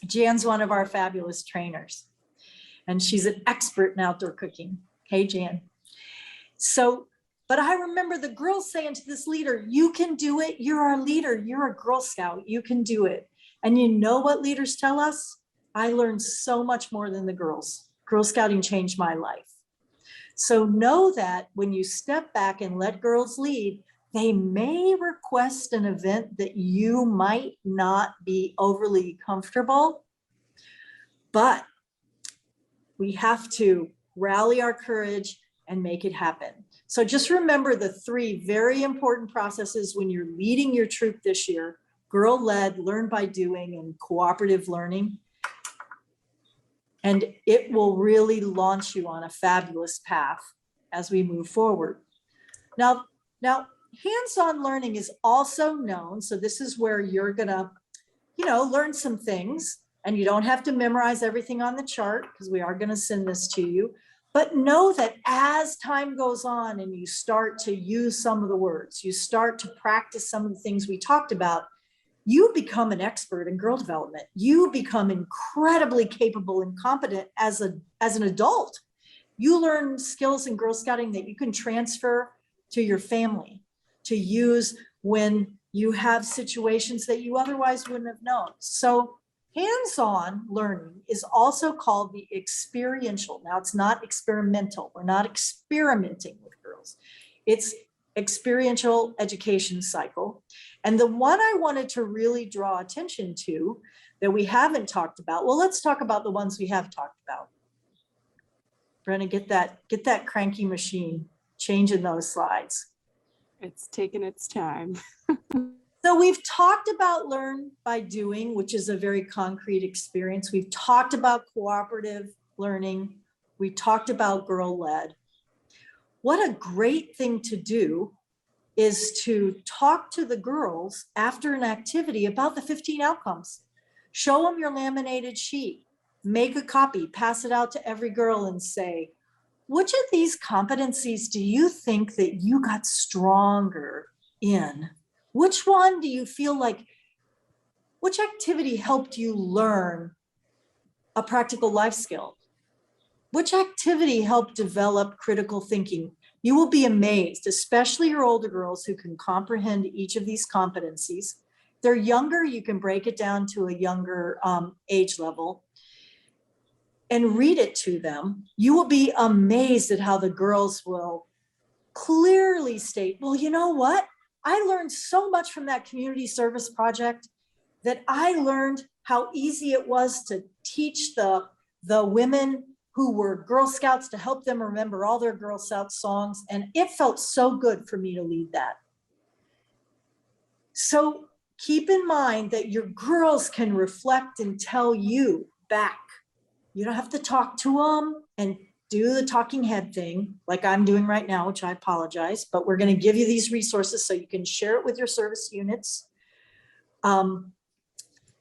Jan's one of our fabulous trainers, and she's an expert in outdoor cooking. Hey, Jan. So, but I remember the girls saying to this leader, you can do it. You're our leader. You're a Girl Scout. You can do it. And you know what leaders tell us? I learned so much more than the girls. Girl Scouting changed my life. So know that when you step back and let girls lead, they may request an event that you might not be overly comfortable, but we have to rally our courage and make it happen. So just remember the three very important processes when you're leading your troop this year: girl-led, learn by doing, and cooperative learning. And it will really launch you on a fabulous path as we move forward. Now, hands-on learning is also known. So this is where you're gonna, learn some things, and you don't have to memorize everything on the chart because we are gonna send this to you. But know that as time goes on and you start to use some of the words, you start to practice some of the things we talked about, you become an expert in girl development. You become incredibly capable and competent as an adult. You learn skills in Girl Scouting that you can transfer to your family to use when you have situations that you otherwise wouldn't have known. So hands-on learning is also called the experiential. Now, it's not experimental. We're not experimenting with girls. It's experiential education cycle. And the one I wanted to really draw attention to that we haven't talked about, well, let's talk about the ones we have talked about. Brenna, get that cranky machine changing those slides.
It's taken its time.
So we've talked about learn by doing, which is a very concrete experience. We've talked about cooperative learning. We talked about girl-led. What a great thing to do is to talk to the girls after an activity about the 15 outcomes. Show them your laminated sheet, make a copy, pass it out to every girl and say, which of these competencies do you think that you got stronger in? Which one do you feel like, which activity helped you learn a practical life skill? Which activity helped develop critical thinking? You will be amazed, especially your older girls who can comprehend each of these competencies. They're younger, you can break it down to a younger age level and read it to them. You will be amazed at how the girls will clearly state, well, you know what? I learned so much from that community service project that I learned how easy it was to teach the women who were Girl Scouts to help them remember all their Girl Scout songs. And it felt so good for me to lead that. So keep in mind that your girls can reflect and tell you back. You don't have to talk to them and do the talking head thing like I'm doing right now, which I apologize, but we're going to give you these resources so you can share it with your service units.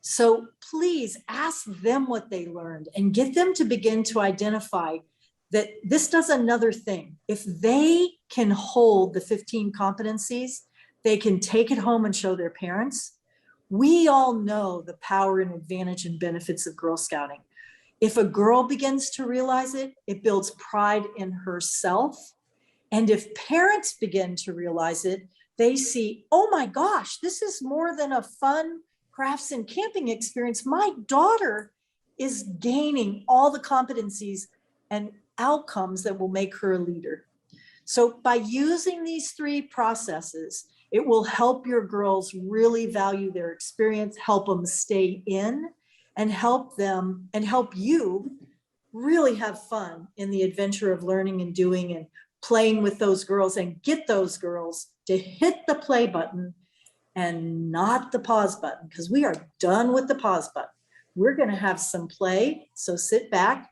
So please ask them what they learned and get them to begin to identify that this does another thing. If they can hold the 15 competencies, they can take it home and show their parents. We all know the power and advantage and benefits of Girl Scouting. If a girl begins to realize it, it builds pride in herself. And if parents begin to realize it, they see, oh my gosh, this is more than a fun crafts and camping experience. My daughter is gaining all the competencies and outcomes that will make her a leader. So by using these three processes, it will help your girls really value their experience, help them stay in, and help them and help you really have fun in the adventure of learning and doing and playing with those girls, and get those girls to hit the play button and not the pause button, because we are done with the pause button. We're going to have some play. So sit back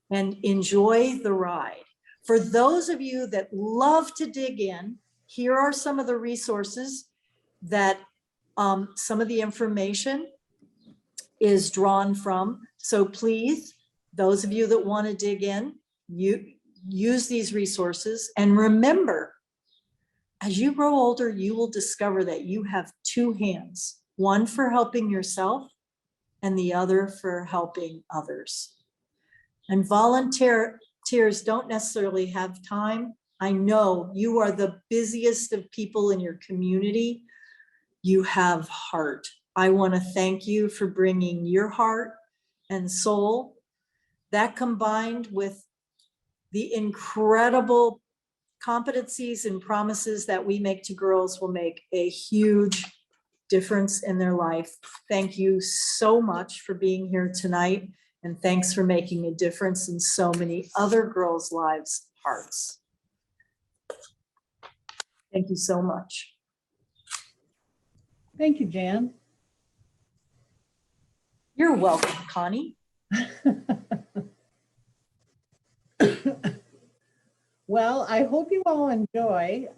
and enjoy the ride. For those of you that love to dig in, here are some of the resources that some of the information is drawn from. So please, those of you that want to dig in, you use these resources. And remember, as you grow older, you will discover that you have two hands, one for helping yourself and the other for helping others. And volunteers don't necessarily have time. I know you are the busiest of people in your community. You have heart. I want to thank you for bringing your heart and soul. That combined with the incredible competencies and promises that we make to girls will make a huge difference in their life. Thank you so much for being here tonight. And thanks for making a difference in so many other girls' lives' hearts. Thank you so much.
Thank you, Jan.
You're welcome, Connie.
Well, I hope you all enjoy.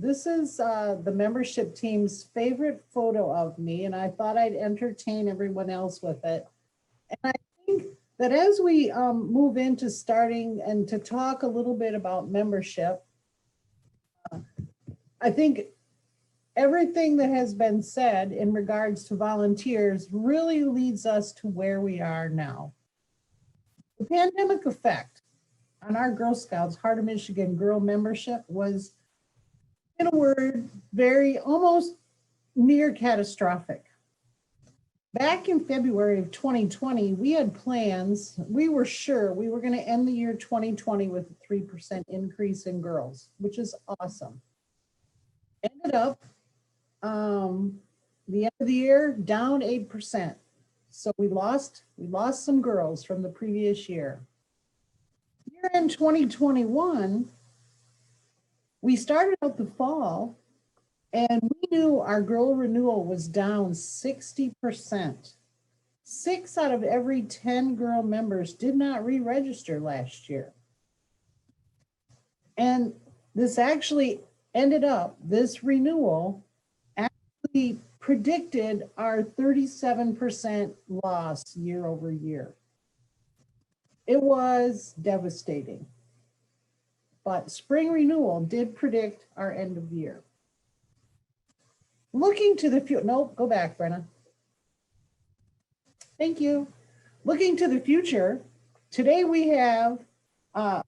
This is the membership team's favorite photo of me, and I thought I'd entertain everyone else with it. And I think that as we move into starting and to talk a little bit about membership, I think everything that has been said in regards to volunteers really leads us to where we are now. The pandemic effect on our Girl Scouts Heart of Michigan Girl membership was, in a word, very almost near catastrophic. Back in February of 2020, we had plans. We were sure we were going to end the year 2020 with a 3% increase in girls, which is awesome. Ended up the end of the year down 8%. So we lost some girls from the previous year. Year in 2021, we started out the fall and we knew our girl renewal was down 60%. 6 out of every 10 girl members did not re-register last year. And this actually ended up, this renewal actually predicted our 37% loss year over year. It was devastating. But spring renewal did predict our end of year. Looking to the future, nope, go back, Brenna. Thank you. Looking to the future, today we have a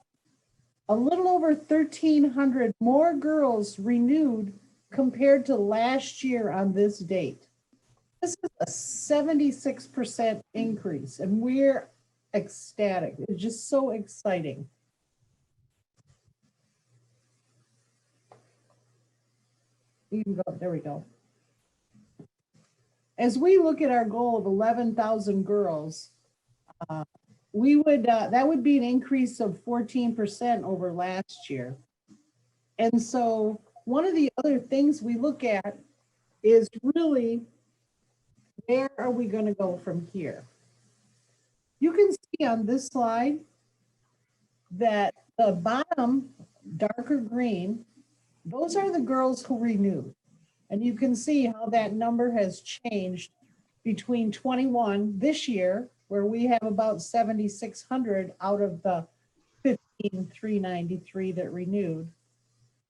little over 1,300 more girls renewed compared to last year on this date. This is a 76% increase, and we're ecstatic. It's just so exciting. You can go, there we go. As we look at our goal of 11,000 girls, we would that would be an increase of 14% over last year. And so one of the other things we look at is really, where are we going to go from here? You can see on this slide that the bottom darker green, those are the girls who renewed. And you can see how that number has changed between 21 this year, where we have about 7,600 out of the 15,393 that renewed,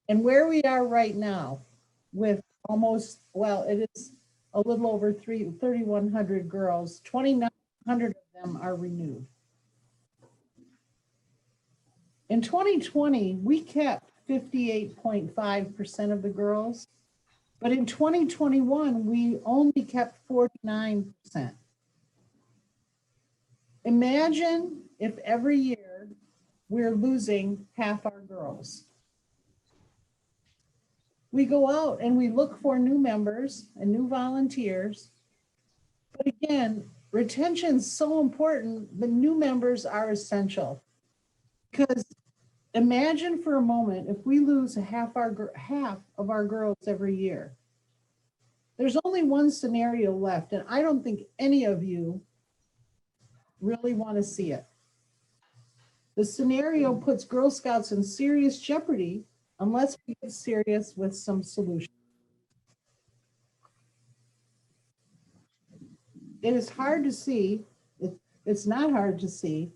and where we are right now with almost, well, it is a little over 3,100 girls, 2,900 of them are renewed. In 2020, we kept 58.5% of the girls. But in 2021, we only kept 49%. Imagine if every year we're losing half our girls. We go out and we look for new members and new volunteers. But again, retention is so important. The new members are essential. Because imagine for a moment if we lose half of our girls every year. There's only one scenario left, and I don't think any of you really want to see it. The scenario puts Girl Scouts in serious jeopardy unless we get serious with some solution. It is hard to see, it's not hard to see,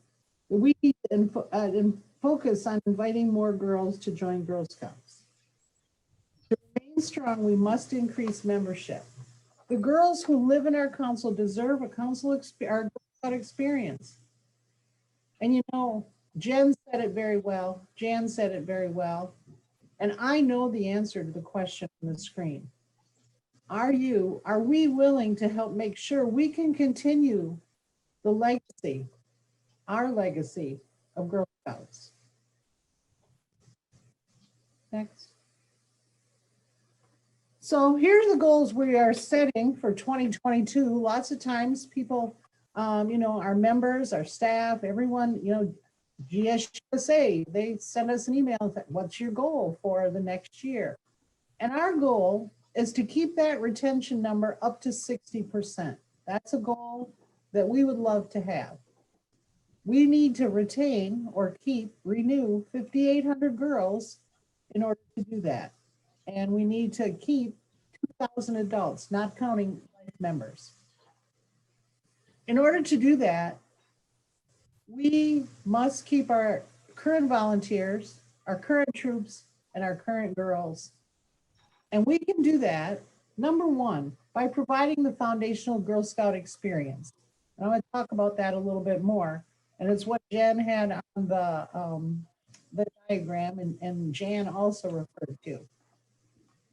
that we need to focus on inviting more girls to join Girl Scouts. To remain strong, we must increase membership. The girls who live in our council deserve our Girl Scout experience. And you know, Jen said it very well, Jan said it very well, and I know the answer to the question on the screen. Are we willing to help make sure we can continue the legacy, our legacy of Girl Scouts? Next. So here's the goals we are setting for 2022. Lots of times people, our members, our staff, everyone, GSUSA, they send us an email, what's your goal for the next year? And our goal is to keep that retention number up to 60%. That's a goal that we would love to have. We need to retain or renew 5,800 girls in order to do that. And we need to keep 2,000 adults, not counting life members. In order to do that, we must keep our current volunteers, our current troops, and our current girls. And we can do that, number one, by providing the foundational Girl Scout experience. And I'm going to talk about that a little bit more. And it's what Jen had on the diagram, and Jan also referred to.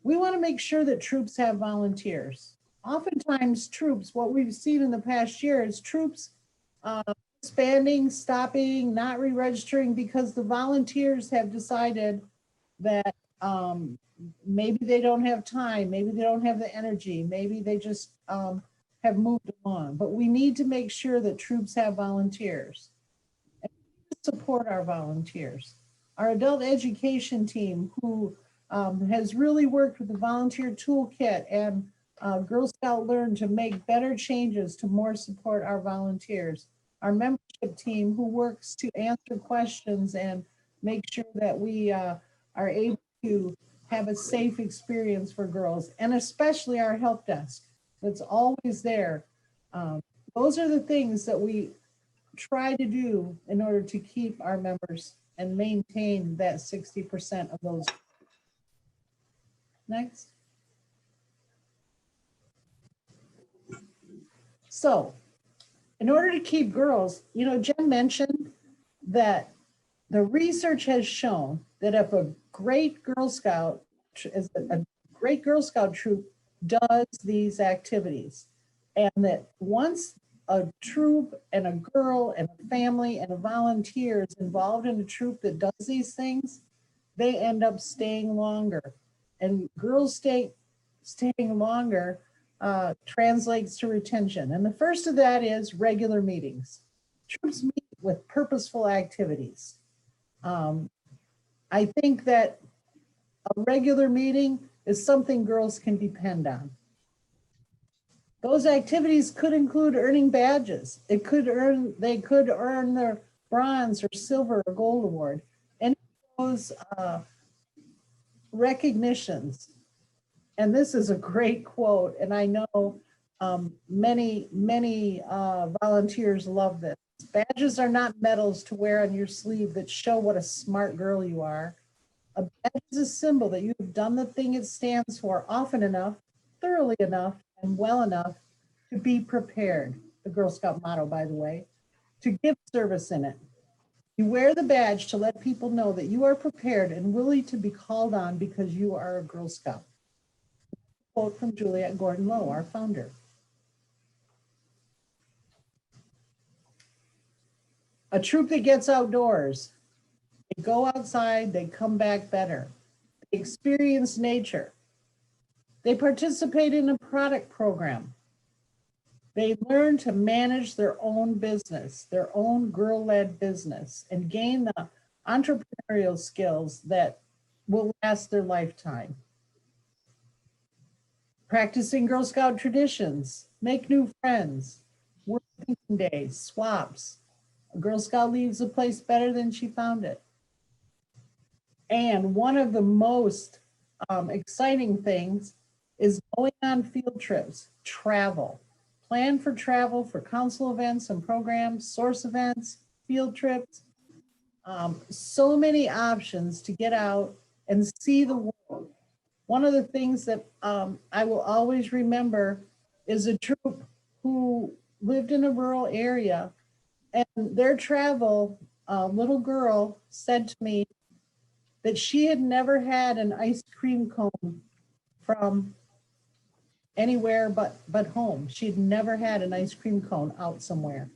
We want to make sure that troops have volunteers. Oftentimes troops, what we've seen in the past year is troops expanding, stopping, not re-registering because the volunteers have decided that maybe they don't have time, maybe they don't have the energy, maybe they just have moved along. But we need to make sure that troops have volunteers and support our volunteers. Our adult education team, who has really worked with the volunteer toolkit and Girl Scout Learn to make better changes to more support our volunteers. Our membership team, who works to answer questions and make sure that we are able to have a safe experience for girls, and especially our help desk that's always there. Those are the things that we try to do in order to keep our members and maintain that 60% of those. Next. So, in order to keep girls, Jen mentioned that the research has shown that if a great Girl Scout troop does these activities, and that once a troop and a girl and a family and a volunteer is involved in a troop that does these things, they end up staying longer. And girls staying longer translates to retention. And the first of that is regular meetings. Troops meet with purposeful activities. I think that a regular meeting is something girls can depend on. Those activities could include earning badges. They could earn their bronze or silver or gold award. Any of those recognitions. And this is a great quote, and I know many volunteers love this. Badges are not medals to wear on your sleeve that show what a smart girl you are. A badge is a symbol that you have done the thing it stands for often enough, thoroughly enough, and well enough to be prepared. The Girl Scout motto, by the way, to give service in it. You wear the badge to let people know that you are prepared and willing to be called on because you are a Girl Scout. Quote from Juliette Gordon-Low, our founder. A troop that gets outdoors. They go outside, they come back better. They experience nature. They participate in a product program. They learn to manage their own business, their own girl-led business, and gain the entrepreneurial skills that will last their lifetime. Practicing Girl Scout traditions, make new friends, work thinking days, swaps. A Girl Scout leaves a place better than she found it. And one of the most exciting things is going on field trips, travel. Plan for travel for council events and programs, source events, field trips. So many options to get out and see the world. One of the things that I will always remember is a troop who lived in a rural area, and their travel, a little girl said to me that she had never had an ice cream cone from anywhere but home. She'd never had an ice cream cone out somewhere.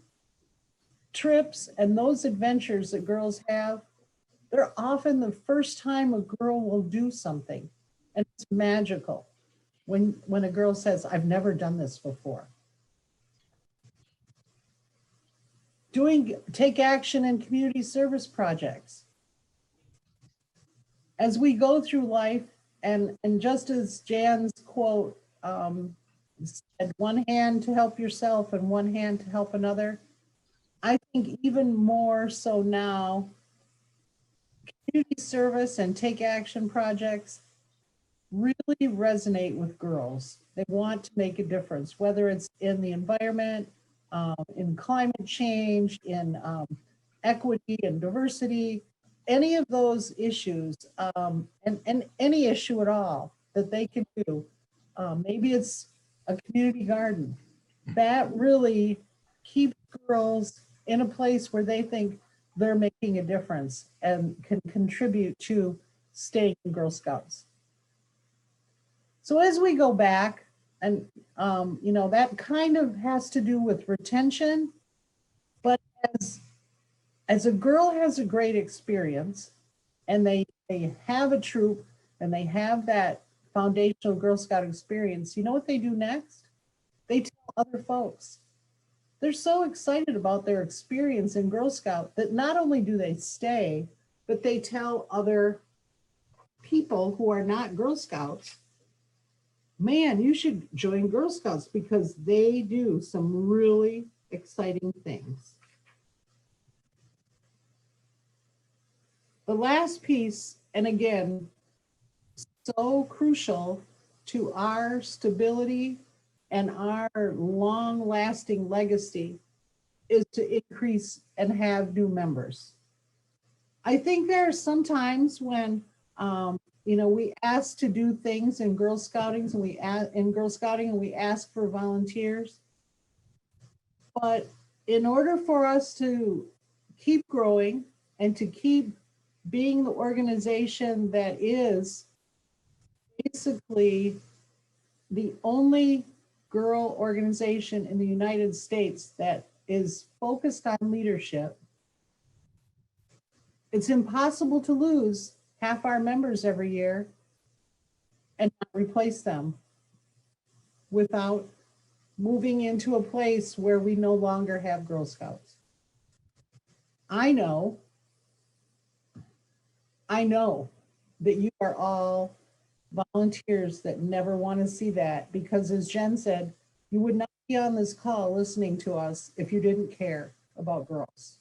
Trips and those adventures that girls have, they're often the first time a girl will do something. And it's magical when a girl says, I've never done this before. Take action in community service projects. As we go through life, And just as Jan's quote said, one hand to help yourself and one hand to help another, I think even more so now, community service and take action projects really resonate with girls. They want to make a difference, whether it's in the environment, in climate change, in equity and diversity, any of those issues, and any issue at all that they can do. Maybe it's a community garden. That really keeps girls in a place where they think they're making a difference and can contribute to staying in Girl Scouts. So as we go back, and that kind of has to do with retention, but as a girl has a great experience and they have a troop and they have that foundational Girl Scout experience, you know what they do next? They tell other folks. They're so excited about their experience in Girl Scout that not only do they stay, but they tell other people who are not Girl Scouts, man, you should join Girl Scouts because they do some really exciting things. The last piece, and again, so crucial to our stability and our long-lasting legacy, is to increase and have new members. I think there are some times when we ask to do things in Girl Scouting and we ask for volunteers. But in order for us to keep growing and to keep being the organization that is basically the only girl organization in the United States that is focused on leadership, it's impossible to lose half our members every year and not replace them without moving into a place where we no longer have Girl Scouts. I know that you are all volunteers that never want to see that, because as Jen said, you would not be on this call listening to us if you didn't care about girls.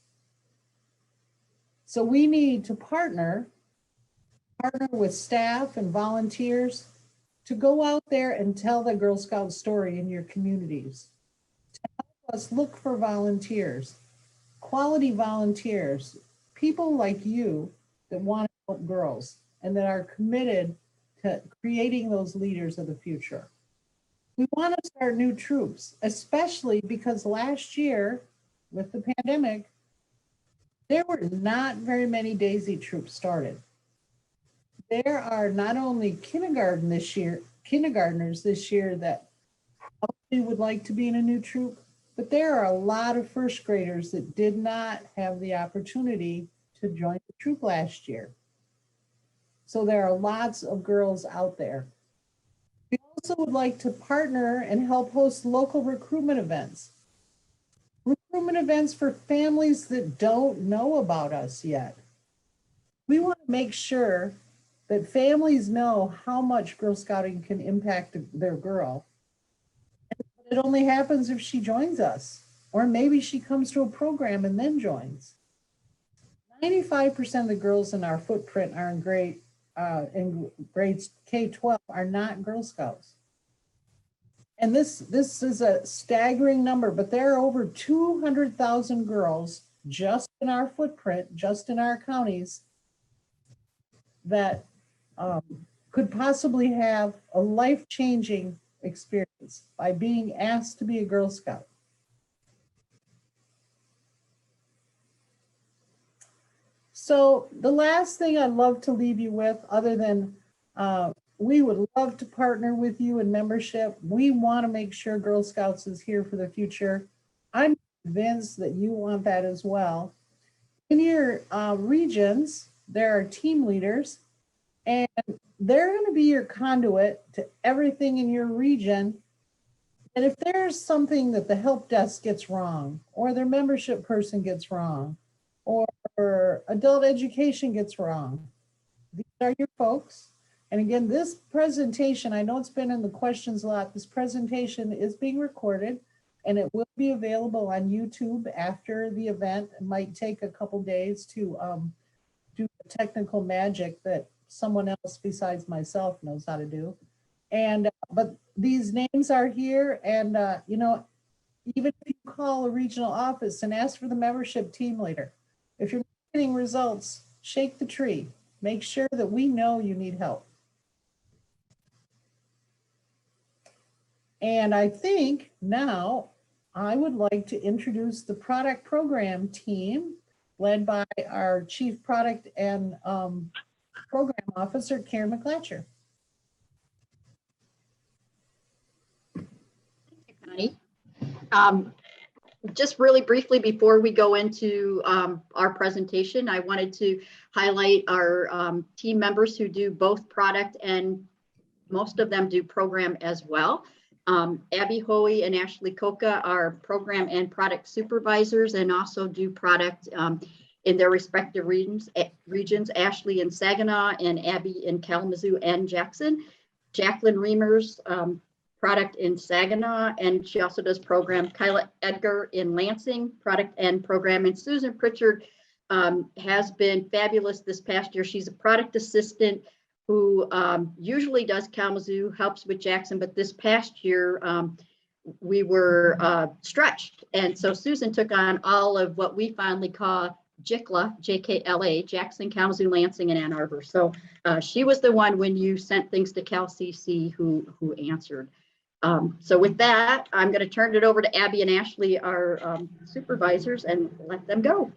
So we need to partner with staff and volunteers to go out there and tell the Girl Scout story in your communities. To help us look for volunteers, quality volunteers, people like you that want to help girls and that are committed to creating those leaders of the future. We want to start new troops, especially because last year with the pandemic, there were not very many Daisy troops started. There are not only kindergartners this year that probably would like to be in a new troop, but there are a lot of first graders that did not have the opportunity to join the troop last year. So there are lots of girls out there. We also would like to partner and help host local recruitment events. Recruitment events for families that don't know about us yet. We want to make sure that families know how much Girl Scouting can impact their girl. It only happens if she joins us, or maybe she comes to a program and then joins. 95% of the girls in our footprint are in grades K-12 are not Girl Scouts. And this is a staggering number, but there are over 200,000 girls just in our footprint, just in our counties, that could possibly have a life-changing experience by being asked to be a Girl Scout. So the last thing I'd love to leave you with, other than we would love to partner with you in membership. We want to make sure Girl Scouts is here for the future. I'm convinced that you want that as well. In your regions, there are team leaders, and they're going to be your conduit to everything in your region. And if there's something that the help desk gets wrong, or their membership person gets wrong, or adult education gets wrong, these are your folks. And again, this presentation, I know it's been in the questions a lot, this presentation is being recorded and it will be available on YouTube after the event. It might take a couple days to do the technical magic that someone else besides myself knows how to do. And, but these names are here and, you know, even if you call a regional office and ask for the membership team leader, if you're not getting results, shake the tree. Make sure that we know you need help. And I think now I would like to introduce the product program team led by our Chief Product and Program Officer, Karen McClatcher.
Connie. Just really briefly before we go into our presentation, I wanted to highlight our team members who do both product and most of them do program as well. Abby Hoey and Ashley Coca are program and product supervisors and also do product in their respective regions. Ashley in Saginaw and Abby in Kalamazoo and Jackson. Jacqueline Reimers, product in Saginaw, and she also does program. Kyla Edgar in Lansing, product and program. And Susan Pritchard has been fabulous this past year. She's a product assistant who usually does Kalamazoo, helps with Jackson, but this past year we were stretched. And so Susan took on all of what we finally call JKLA, J-K-L-A, Jackson, Kalamazoo, Lansing, and Ann Arbor. So she was the one when you sent things to CalCC who answered. So with that, I'm going to turn it over to Abby and Ashley, our supervisors, and let them go.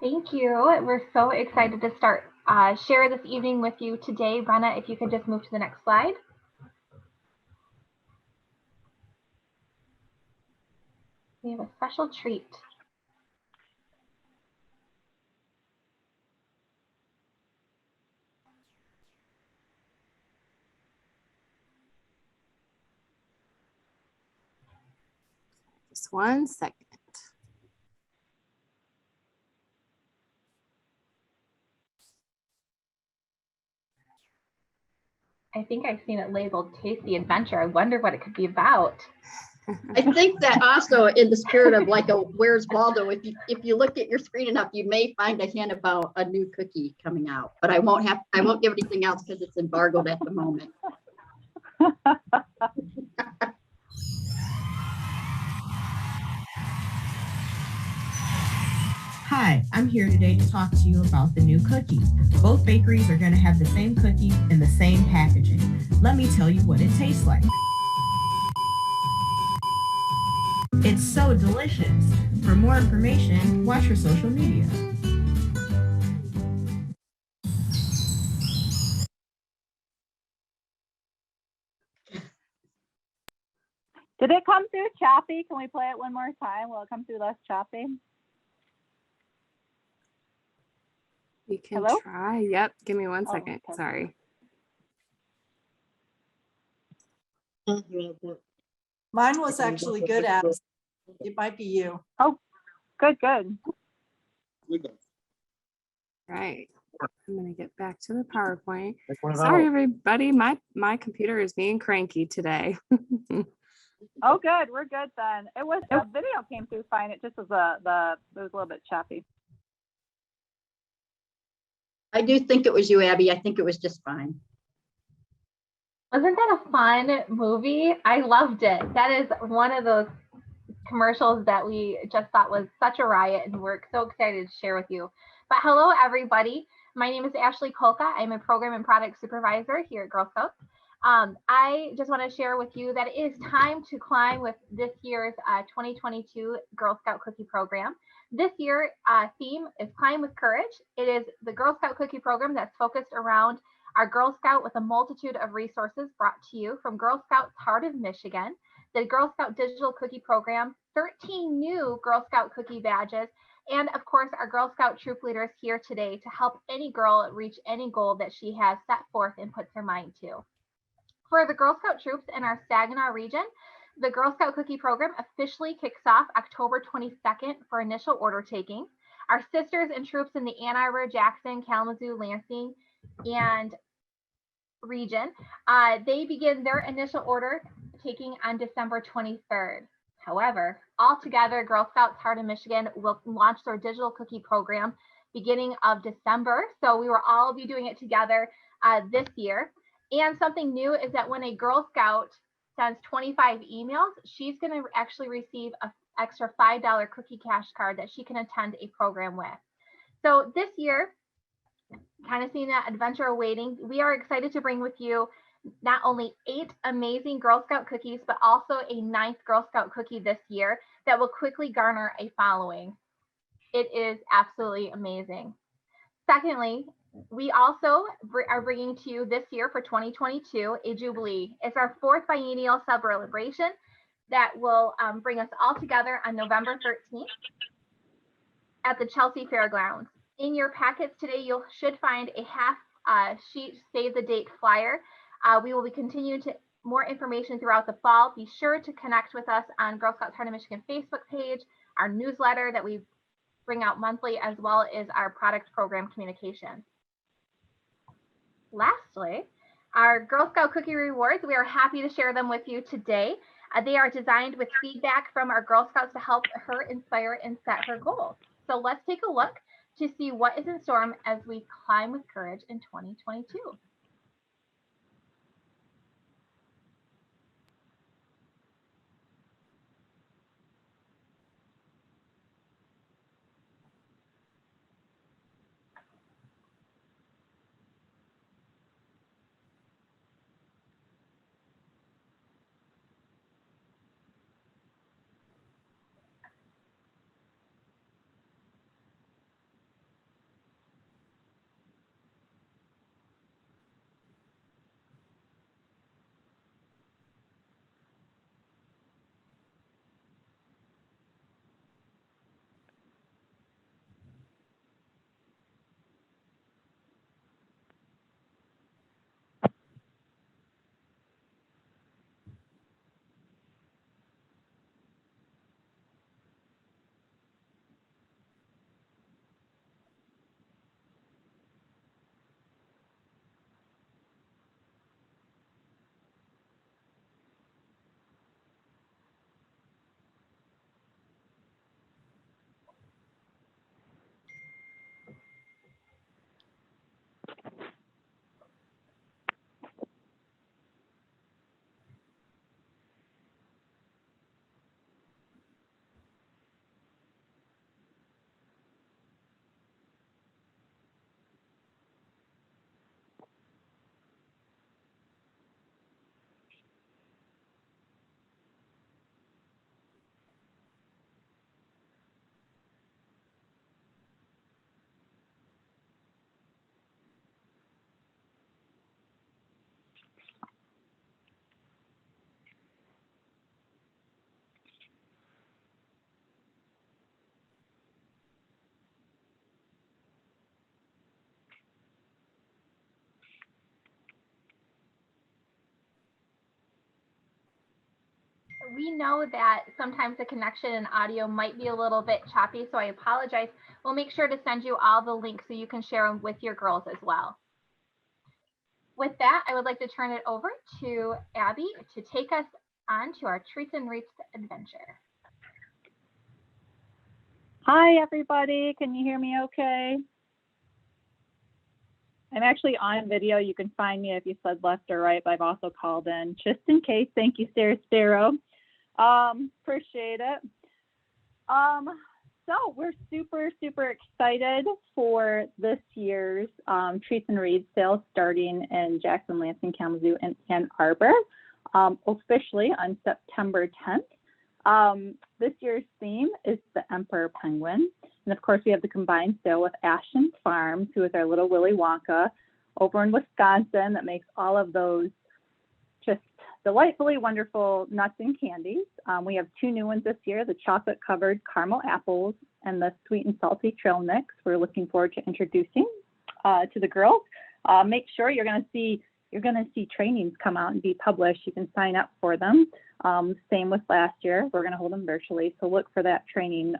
Thank you. We're so excited to start share this evening with you today. Brenna, if you could just move to the next slide. We have a special treat.
Just 1 second.
I think I've seen it labeled Taste the Adventure. I wonder what it could be about.
I think that also in the spirit of like a Where's Waldo, if you look at your screen enough, you may find a hint about a new cookie coming out, but I won't give anything else because it's embargoed at the moment.
Hi, I'm here today to talk to you about the new cookie. Both bakeries are going to have the same cookie in the same packaging. Let me tell you what it tastes like. It's so delicious. For more information, watch your social media.
Did it come through choppy? Can we play it one more time? Will it come through less choppy?
You can
Hello?
try. Yep. Give me 1
Oh,
second.
okay.
Sorry.
Mine was actually good, Abby. It might be you.
Good, good.
Right. I'm going to get back to the PowerPoint. Sorry, everybody. My computer is being cranky today.
Oh, good. We're good then. It was the video came through fine. It just was it was a little bit choppy.
I do think it was you, Abby. I think it was just fine.
Wasn't that a fun movie? I loved it. That is one of those commercials that we just thought was such a riot, and we're so excited to share with you. But hello, everybody. My name is Ashley Kolka. I'm a program and product supervisor here at Girl Scouts. I just want to share with you that it is time to climb with this year's 2022 Girl Scout Cookie Program. This year theme is Climb with Courage. It is the Girl Scout Cookie Program that's focused around our Girl Scout with a multitude of resources brought to you from Girl Scouts Heart of Michigan, the Girl Scout Digital Cookie Program, 13 new Girl Scout cookie badges, and of course our Girl Scout troop leaders here today to help any girl reach any goal that she has set forth and puts her mind to. For the Girl Scout troops in our Saginaw region, The Girl Scout Cookie Program officially kicks off October 22nd for initial order taking. Our sisters and troops in the Ann Arbor, Jackson, Kalamazoo, Lansing, and region, they begin their initial order taking on December 23rd. However, altogether, Girl Scouts Heart of Michigan will launch their digital cookie program beginning of December. So we will all be doing it together this year. And something new is that when a Girl Scout sends 25 emails, she's going to actually receive an extra $5 cookie cash card that she can attend a program with. So this year, kind of seeing that adventure awaiting, we are excited to bring with you not only 8 amazing Girl Scout cookies, but also a 9th Girl Scout cookie this year that will quickly garner a following. It is absolutely amazing. Secondly, we also are bringing to you this year for 2022 a Jubilee. It's our 4th biennial celebration that will bring us all together on November 13th at the Chelsea Fairgrounds. In your packets today, you should find a half sheet save the date flyer. We will be continuing to more information throughout the fall. Be sure to connect with us on Girl Scouts Heart of Michigan Facebook page, our newsletter that we bring out monthly, as well as our product program communication. Lastly, our Girl Scout Cookie Rewards, we are happy to share them with you today. They are designed with feedback from our Girl Scouts to help her inspire and set her goals. So let's take a look to see what is in store as we climb with courage in 2022. We know that sometimes the connection and audio might be a little bit choppy, so I apologize. We'll make sure to send you all the links so you can share them with your girls as well. With that, I would like to turn it over to Abby to take us on to our Treats and Reaps adventure.
Hi, everybody. Can you hear me okay? I'm actually on video. You can find me if you said left or right, but I've also called in just in case. Thank you, Sarah Sparrow. Appreciate it. So we're super excited for this year's Treats and Reads sale starting in Jackson, Lansing, Kalamazoo, and Ann Arbor, officially on September 10th. This year's theme is the Emperor Penguin. And of course, we have the combined sale with Ashton Farms, who is our little Willy Wonka over in Wisconsin that makes all of those just delightfully wonderful nuts and candies. We have 2 new ones this year, the chocolate covered caramel apples and the sweet and salty trail mix. We're looking forward to introducing to the girls. Make sure you're going to see you're going to see trainings come out and be published. You can sign up for them. Same with last year. We're going to hold them virtually. So look for that training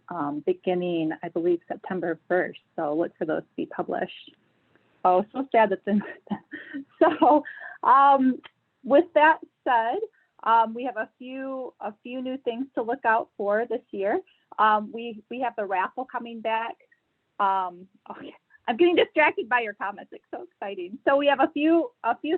beginning, I believe, September 1st. So look for those to be published. Oh, so sad that's in. So with that said, we have a few new things to look out for this year. We have the raffle coming back. Okay. I'm getting distracted by your comments. It's so exciting. So we have a few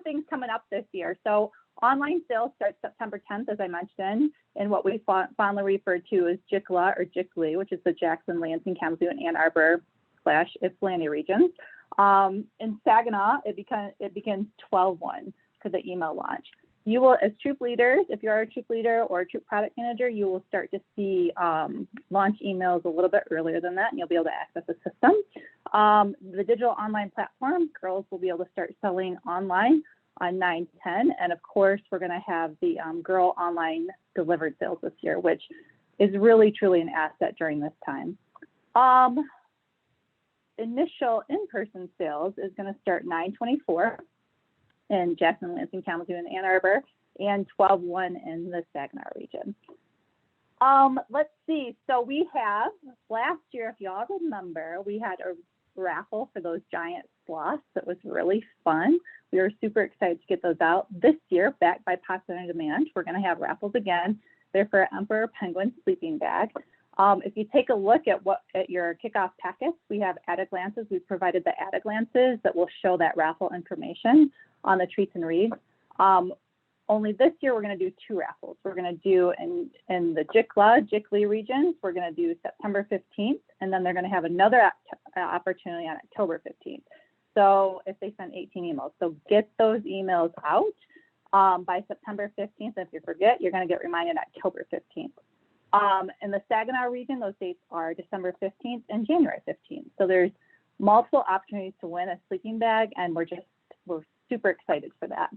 things coming up this year. So online sales starts September 10th, as I mentioned, in what we fondly refer to as JICLA or JICLI, which is the Jackson, Lansing, Kalamazoo, and Ann Arbor / Ypsilanti regions. In Saginaw, it begins 12/1 for the email launch. You will, as troop leaders, if you are a troop leader or a troop product manager, you will start to see launch emails a little bit earlier than that, and you'll be able to access the system. The digital online platform, girls will be able to start selling online on 9/10, and of course, we're going to have the girl online delivered sales this year, which is really truly an asset during this time. Initial in-person sales is going to start 9/24. In Jackson, Lansing, Kalamazoo, and Ann Arbor, and 12/1 in the Saginaw region. Let's see. So we have last year, if y'all remember, we had a raffle for those giant sloths. That was really fun. We were super excited to get those out. This year, backed by popular demand, we're going to have raffles again. They're for Emperor Penguin sleeping bag. If you take a look at your kickoff packets, we have at-a-glances. We've provided the at-a-glances that will show that raffle information on the treats and reads. Only this year, we're going to do 2 raffles. We're going to do in the JICLI regions, we're going to do September 15th, and then they're going to have another opportunity on October 15th. So if they send 18 emails, so get those emails out by September 15th. If you forget, you're going to get reminded October 15th. In the Saginaw region, those dates are December 15th and January 15th. So there's multiple opportunities to win a sleeping bag, and we're super excited for that.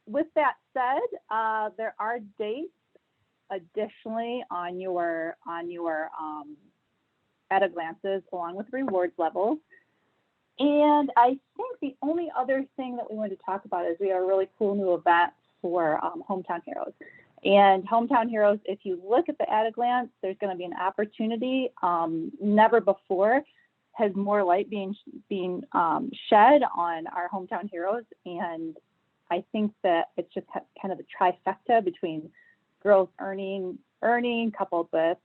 With that said, there are dates additionally on your at-a-glances along with rewards levels. And I think the only other thing that we wanted to talk about is we have a really cool new event for Hometown Heroes. And Hometown Heroes, if you look at the at-a-glance, there's going to be an opportunity never before has more light being shed on our hometown heroes. And I think that it's just kind of a trifecta between girls earning coupled with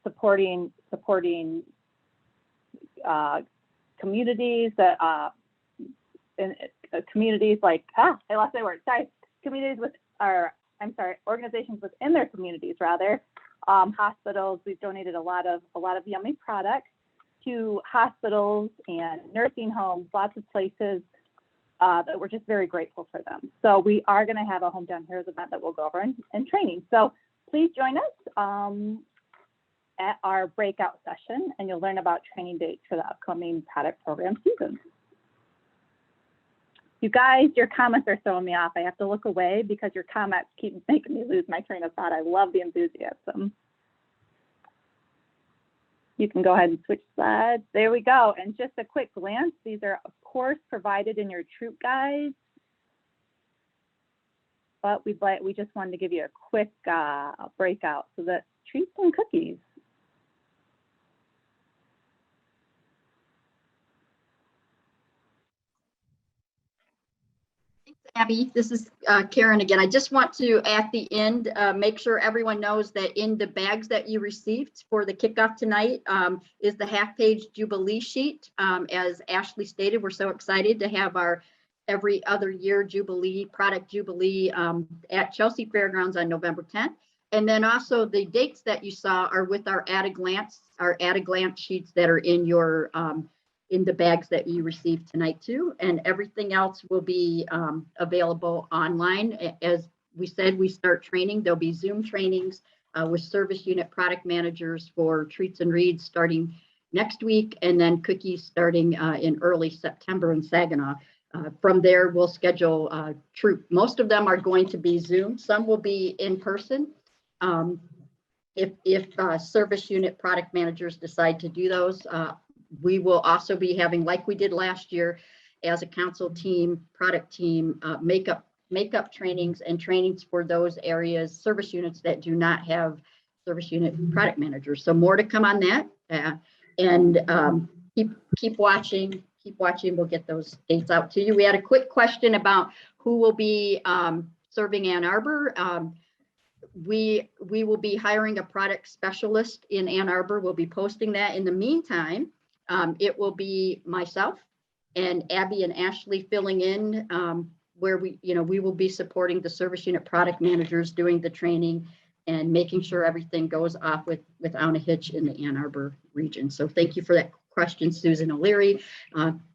supporting communities that communities like I lost my word. Sorry, organizations within their communities rather. Hospitals. We've donated a lot of yummy products to hospitals and nursing homes, lots of places that we're just very grateful for them. So we are going to have a Hometown Heroes event that we'll go over in training. So please join us at our breakout session, and you'll learn about training dates for the upcoming product program season. You guys, your comments are throwing me off. I have to look away because your comments keep making me lose my train of thought. I love the enthusiasm. You can go ahead and switch slides. There we go. And just a quick glance. These are, of course, provided in your troop guides. But we just wanted to give you a quick breakout. So that's treats and cookies.
Abby, this is Karen again. I just want to, at the end, make sure everyone knows that in the bags that you received for the kickoff tonight is the half-page Jubilee sheet. As Ashley stated, we're so excited to have our every other year Jubilee, product Jubilee at Chelsea Fairgrounds on November 10th. And then also the dates that you saw are with our at-a-glance sheets that are in your in the bags that you received tonight too, and everything else will be available online. As we said, we start training. There'll be Zoom trainings with service unit product managers for treats and reads starting next week, and then cookies starting in early September in Saginaw. From there, we'll schedule troop. Most of them are going to be Zoom. Some will be in person. If service unit product managers decide to do those, we will also be having, like we did last year, as a council team, product team, makeup trainings and trainings for those areas, service units that do not have service unit product managers. So more to come on that. Keep watching. We'll get those dates out to you. We had a quick question about who will be serving Ann Arbor. We will be hiring a product specialist in Ann Arbor. We'll be posting that. In the meantime, it will be myself and Abby and Ashley filling in where we will be supporting the service unit product managers doing the training and making sure everything goes off without a hitch in the Ann Arbor region. So thank you for that question, Susan O'Leary.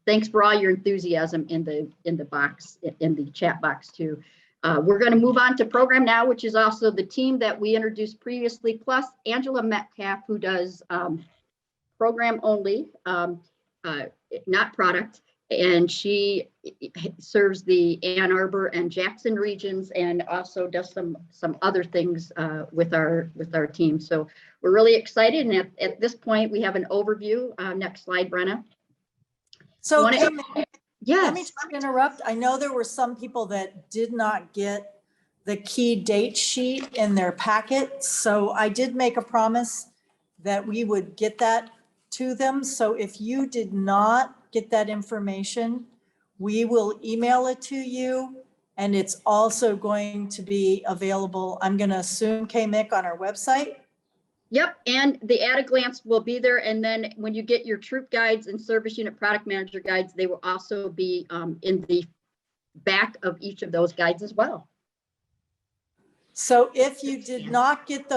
Thanks for all your enthusiasm in the box, in the chat box too. We're going to move on to program now, which is also the team that we introduced previously, plus Angela Metcalf, who does program only, not product. And she serves the Ann Arbor and Jackson regions and also does some other things with our team. So we're really excited. And at this point, we have an overview. Next slide, Brenna.
So
yes.
Let me just interrupt. I know there were some people that did not get the key date sheet in their packet. So I did make a promise that we would get that to them. So if you did not get that information, we will email it to you. And it's also going to be available, I'm going to assume, K-Mick, on our website.
Yep, and the at a glance will be there. And then when you get your troop guides and service unit product manager guides, they will also be in the back of each of those guides as well.
So if you did not get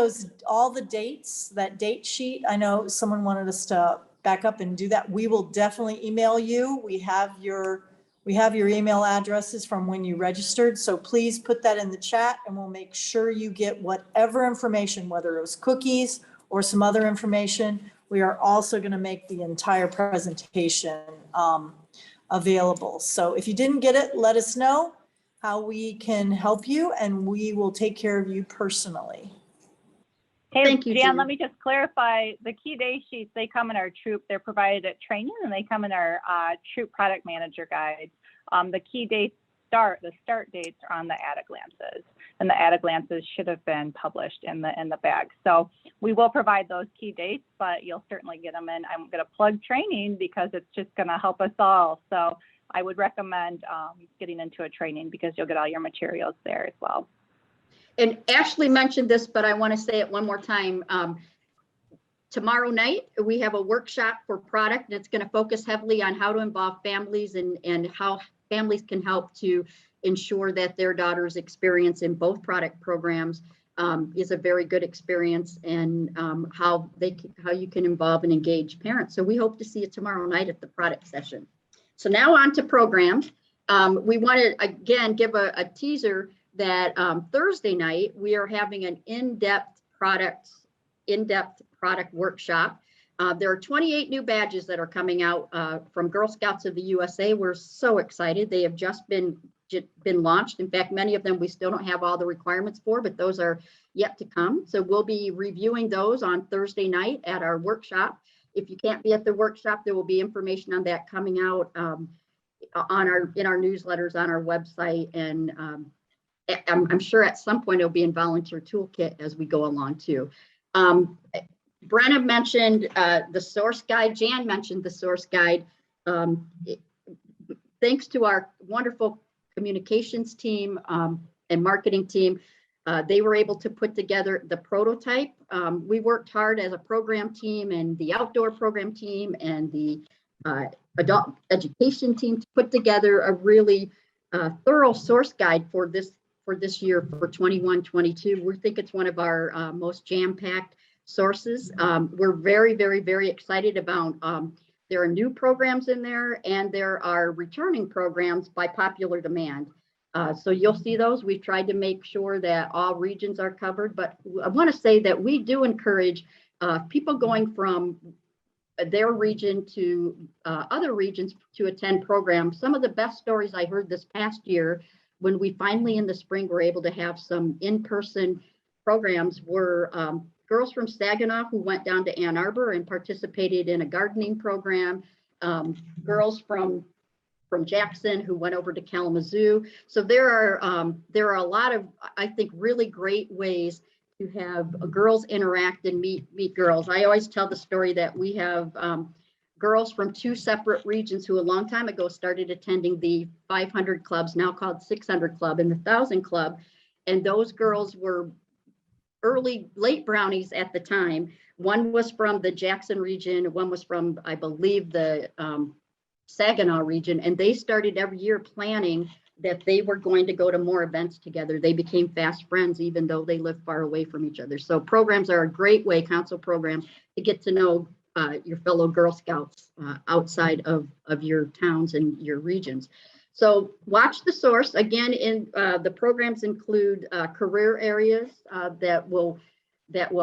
all the dates, that date sheet, I know someone wanted us to back up and do that. We will definitely email you. We have your email addresses from when you registered. So please put that in the chat and we'll make sure you get whatever information, whether it was cookies or some other information. We are also going to make the entire presentation available. So if you didn't get it, let us know how we can help you and we will take care of you personally.
Hey,
Thank you,
Jan, let me just clarify. The key day sheets, they come in our troop. They're provided at training and they come in our troop product manager guide. The key dates the start dates are on the at-a-glances, and the at-a-glances should have been published in the bag. So we will provide those key dates, but you'll certainly get them in. I'm going to plug training because it's just going to help us all. So I would recommend getting into a training because you'll get all your materials there as well.
And Ashley mentioned this, but I want to say it one more time. Tomorrow night, we have a workshop for product, and it's going to focus heavily on how to involve families and how families can help to ensure that their daughter's experience in both product programs is a very good experience, and how you can involve and engage parents. So we hope to see you tomorrow night at the product session. So now on to programs. We want to again give a teaser that Thursday night we are having an in-depth product workshop. There are 28 new badges that are coming out from Girl Scouts of the USA. We're so excited. They have just been launched. In fact, many of them we still don't have all the requirements for, but those are yet to come. So we'll be reviewing those on Thursday night at our workshop. If you can't be at the workshop, there will be information on that coming out in our newsletters on our website, and I'm sure at some point it'll be in volunteer toolkit as we go along too. Brenna mentioned the source guide. Jan mentioned the source guide. Thanks to our wonderful communications team and marketing team, they were able to put together the prototype. We worked hard as a program team and the outdoor program team and the adult education team to put together a really thorough source guide for this year for 21-22. We think it's one of our most jam-packed sources. We're very, very, very excited about there are new programs in there and there are returning programs by popular demand. So you'll see those. We've tried to make sure that all regions are covered, but I want to say that we do encourage people going from their region to other regions to attend programs. Some of the best stories I heard this past year when we finally in the spring were able to have some in-person programs were girls from Saginaw who went down to Ann Arbor and participated in a gardening program. Girls from from Jackson who went over to Kalamazoo. So there are a lot of, I think, really great ways to have girls interact and meet girls. I always tell the story that we have girls from 2 separate regions who a long time ago started attending the 500 clubs, now called 600 Club, and the 1000 Club. And those girls were late brownies at the time. One was from the Jackson region, one was from, I believe, the Saginaw region, and they started every year planning that they were going to go to more events together. They became fast friends, even though they lived far away from each other. So programs are a great way, council programs, to get to know your fellow Girl Scouts outside of your towns and your regions. So watch the source. Again, in the programs include career areas that will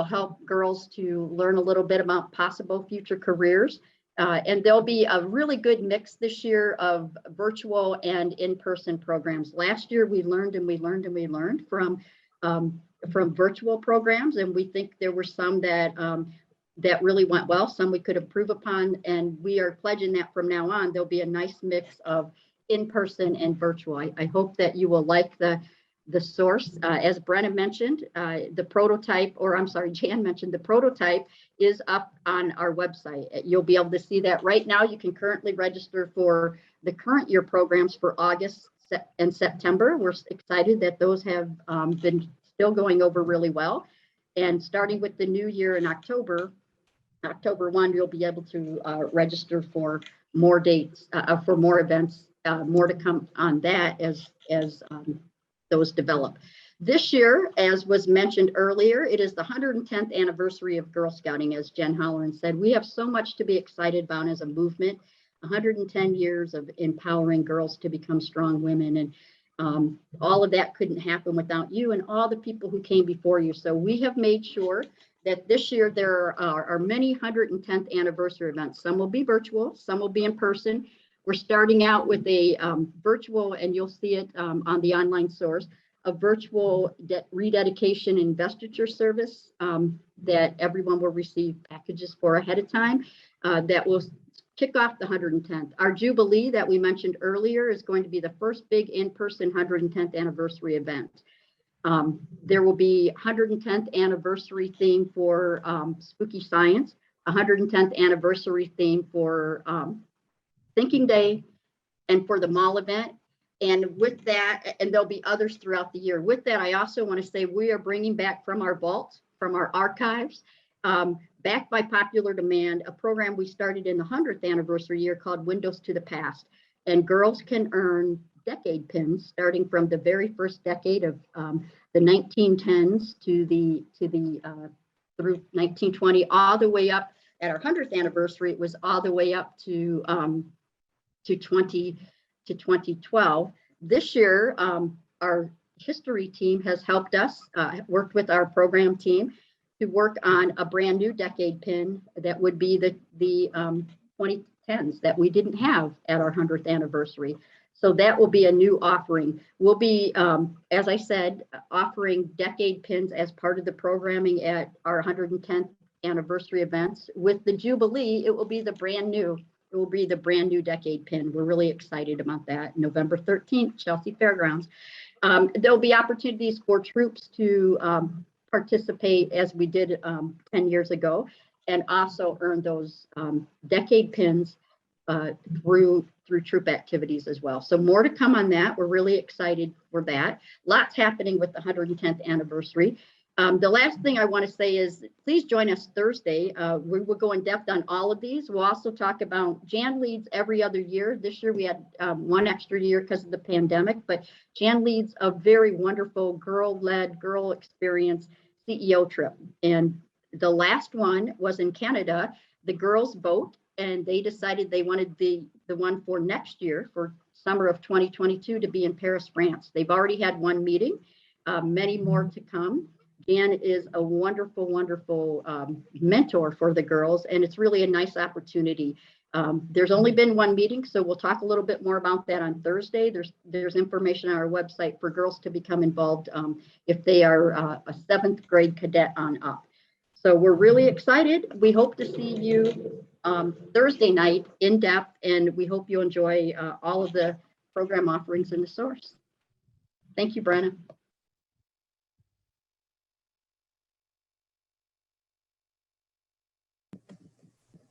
help girls to learn a little bit about possible future careers. And there'll be a really good mix this year of virtual and in-person programs. Last year, we learned from virtual programs, and we think there were some that really went well, some we could improve upon, and we are pledging that from now on, there'll be a nice mix of in-person and virtual. I hope that you will like the source. As Brenna mentioned, the prototype, or I'm sorry, Jan mentioned, the prototype is up on our website. You'll be able to see that right now. You can currently register for the current year programs for August and September. We're excited that those have been still going over really well. And starting with the new year in October 1, you'll be able to register for more dates, for more events, more to come on that as those develop. This year, as was mentioned earlier, it is the 110th anniversary of Girl Scouting, as Jen Holleran said. We have so much to be excited about as a movement, 110 years of empowering girls to become strong women. And all of that couldn't happen without you and all the people who came before you. So we have made sure that this year there are many 110th anniversary events. Some will be virtual, some will be in person. We're starting out with a virtual, and you'll see it on the online source, a virtual rededication investiture service that everyone will receive packages for ahead of time that will kick off the 110th. Our Jubilee that we mentioned earlier is going to be the first big in-person 110th anniversary event. There will be 110th anniversary theme for Spooky Science, 110th anniversary theme for Thinking Day, and for the mall event. And with that, and there'll be others throughout the year. With that, I also want to say we are bringing back from our vault, from our archives, backed by popular demand, a program we started in the 100th anniversary year called Windows to the Past. And girls can earn decade pins starting from the very first decade of the 1910s to the through 1920, all the way up. At our 100th anniversary, it was all the way up to 2012. This year, our history team has helped us, worked with our program team to work on a brand new decade pin that would be the 2010s that we didn't have at our 100th anniversary. So that will be a new offering. We'll be, as I said, offering decade pins as part of the programming at our 110th anniversary events. With the Jubilee, it will be the brand new decade pin. We're really excited about that. November 13th, Chelsea Fairgrounds. There'll be opportunities for troops to participate as we did 10 years ago, and also earn those decade pins through troop activities as well. So more to come on that. We're really excited for that. Lots happening with the 110th anniversary. The last thing I want to say is please join us Thursday. We will go in depth on all of these. We'll also talk about Jan leads every other year. This year we had one extra year because of the pandemic, but Jan leads a very wonderful girl-led, girl experience CEO trip. And the last one was in Canada, the girls vote, and they decided they wanted the one for next year, for summer of 2022, to be in Paris, France. They've already had one meeting, many more to come. Jan is a wonderful, wonderful mentor for the girls, and it's really a nice opportunity. There's only been one meeting, so we'll talk a little bit more about that on Thursday. There's information on our website for girls to become involved if they are a 7th grade cadet on up. So we're really excited. We hope to see you Thursday night in depth, and we hope you enjoy all of the program offerings in the source. Thank you, Brenna.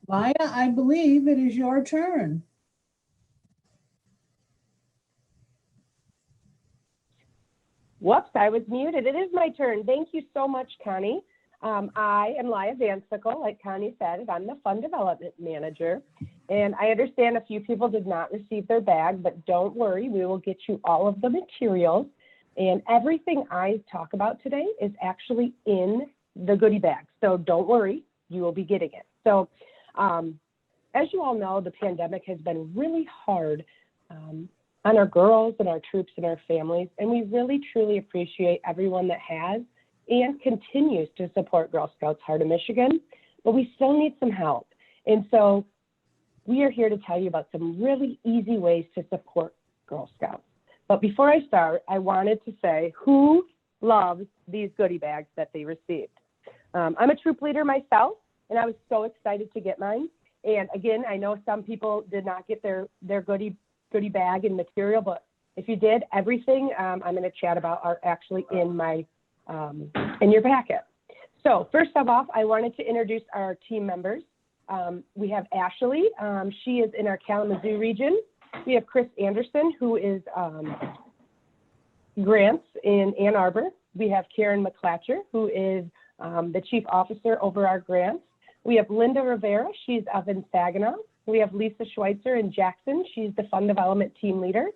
Maya, I believe it is your turn.
Whoops, I was muted. It is my turn. Thank you so much, Connie. I am Laya Vansickle, like Connie said, I'm the Fund Development Manager. And I understand a few people did not receive their bag, but don't worry, we will get you all of the materials. And everything I talk about today is actually in the goodie bag. So don't worry, you will be getting it. So as you all know, the pandemic has been really hard on our girls and our troops and our families. And we really, truly appreciate everyone that has and continues to support Girl Scouts Heart of Michigan, but we still need some help. And so we are here to tell you about some really easy ways to support Girl Scouts. But before I start, I wanted to say who loves these goodie bags that they received. I'm a troop leader myself, and I was so excited to get mine. And again, I know some people did not get their goodie bag and material, but if you did, everything I'm going to chat about are actually in my in your packet. So first of all, I wanted to introduce our team members. We have Ashley. She is in our Kalamazoo region. We have Chris Anderson, who is grants in Ann Arbor. We have Karen McClatcher, who is the chief officer over our grants. We have Linda Rivera. She's up in Saginaw. We have Lisa Schweitzer in Jackson. She's the fund development team leader.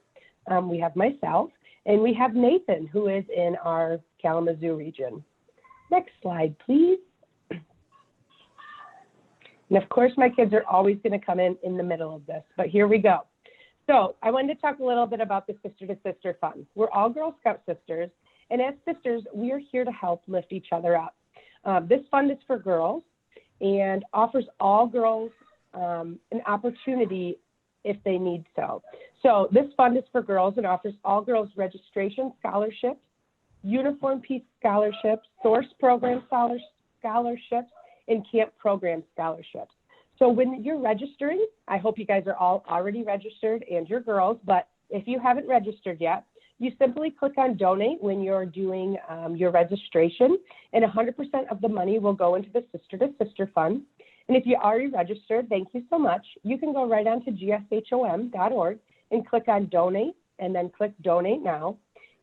We have myself, and we have Nathan, who is in our Kalamazoo region. Next slide, please. And of course, my kids are always going to come in the middle of this, but here we go. So I wanted to talk a little bit about the Sister to Sister Fund. We're all Girl Scout sisters, and as sisters, we are here to help lift each other up. This fund is for girls and offers all girls an opportunity if they need so. So this fund is for girls and offers all girls registration scholarships, uniform piece scholarships, source program scholarships, and camp program scholarships. So when you're registering, I hope you guys are all already registered and you're girls, but if you haven't registered yet, you simply click on donate when you're doing your registration, and 100% of the money will go into the Sister to Sister Fund. And if you already registered, thank you so much. You can go right on to gshom.org and click on donate, and then click donate now,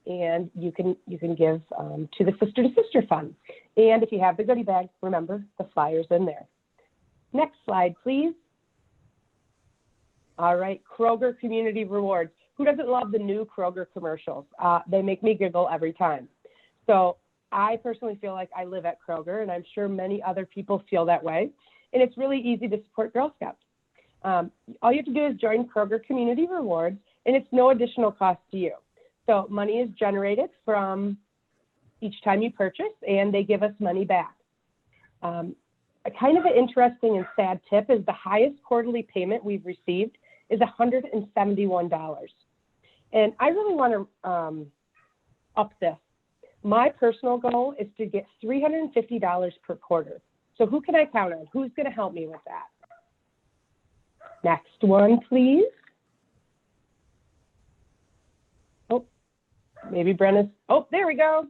and you can give to the Sister to Sister Fund. And if you have the goodie bag, remember the flyers in there. Next slide, please. All right, Kroger Community Rewards. Who doesn't love the new Kroger commercials? They make me giggle every time. So I personally feel like I live at Kroger, and I'm sure many other people feel that way. And it's really easy to support Girl Scouts. All you have to do is join Kroger Community Rewards, and it's no additional cost to you. So money is generated from each time you purchase, and they give us money back. A kind of an interesting and sad tip is the highest quarterly payment we've received is $171. And I really want to up this. My personal goal is to get $350 per quarter. So who can I count on? Who's going to help me with that? Next one, please. Oh, maybe Brenna's. Oh, there we go.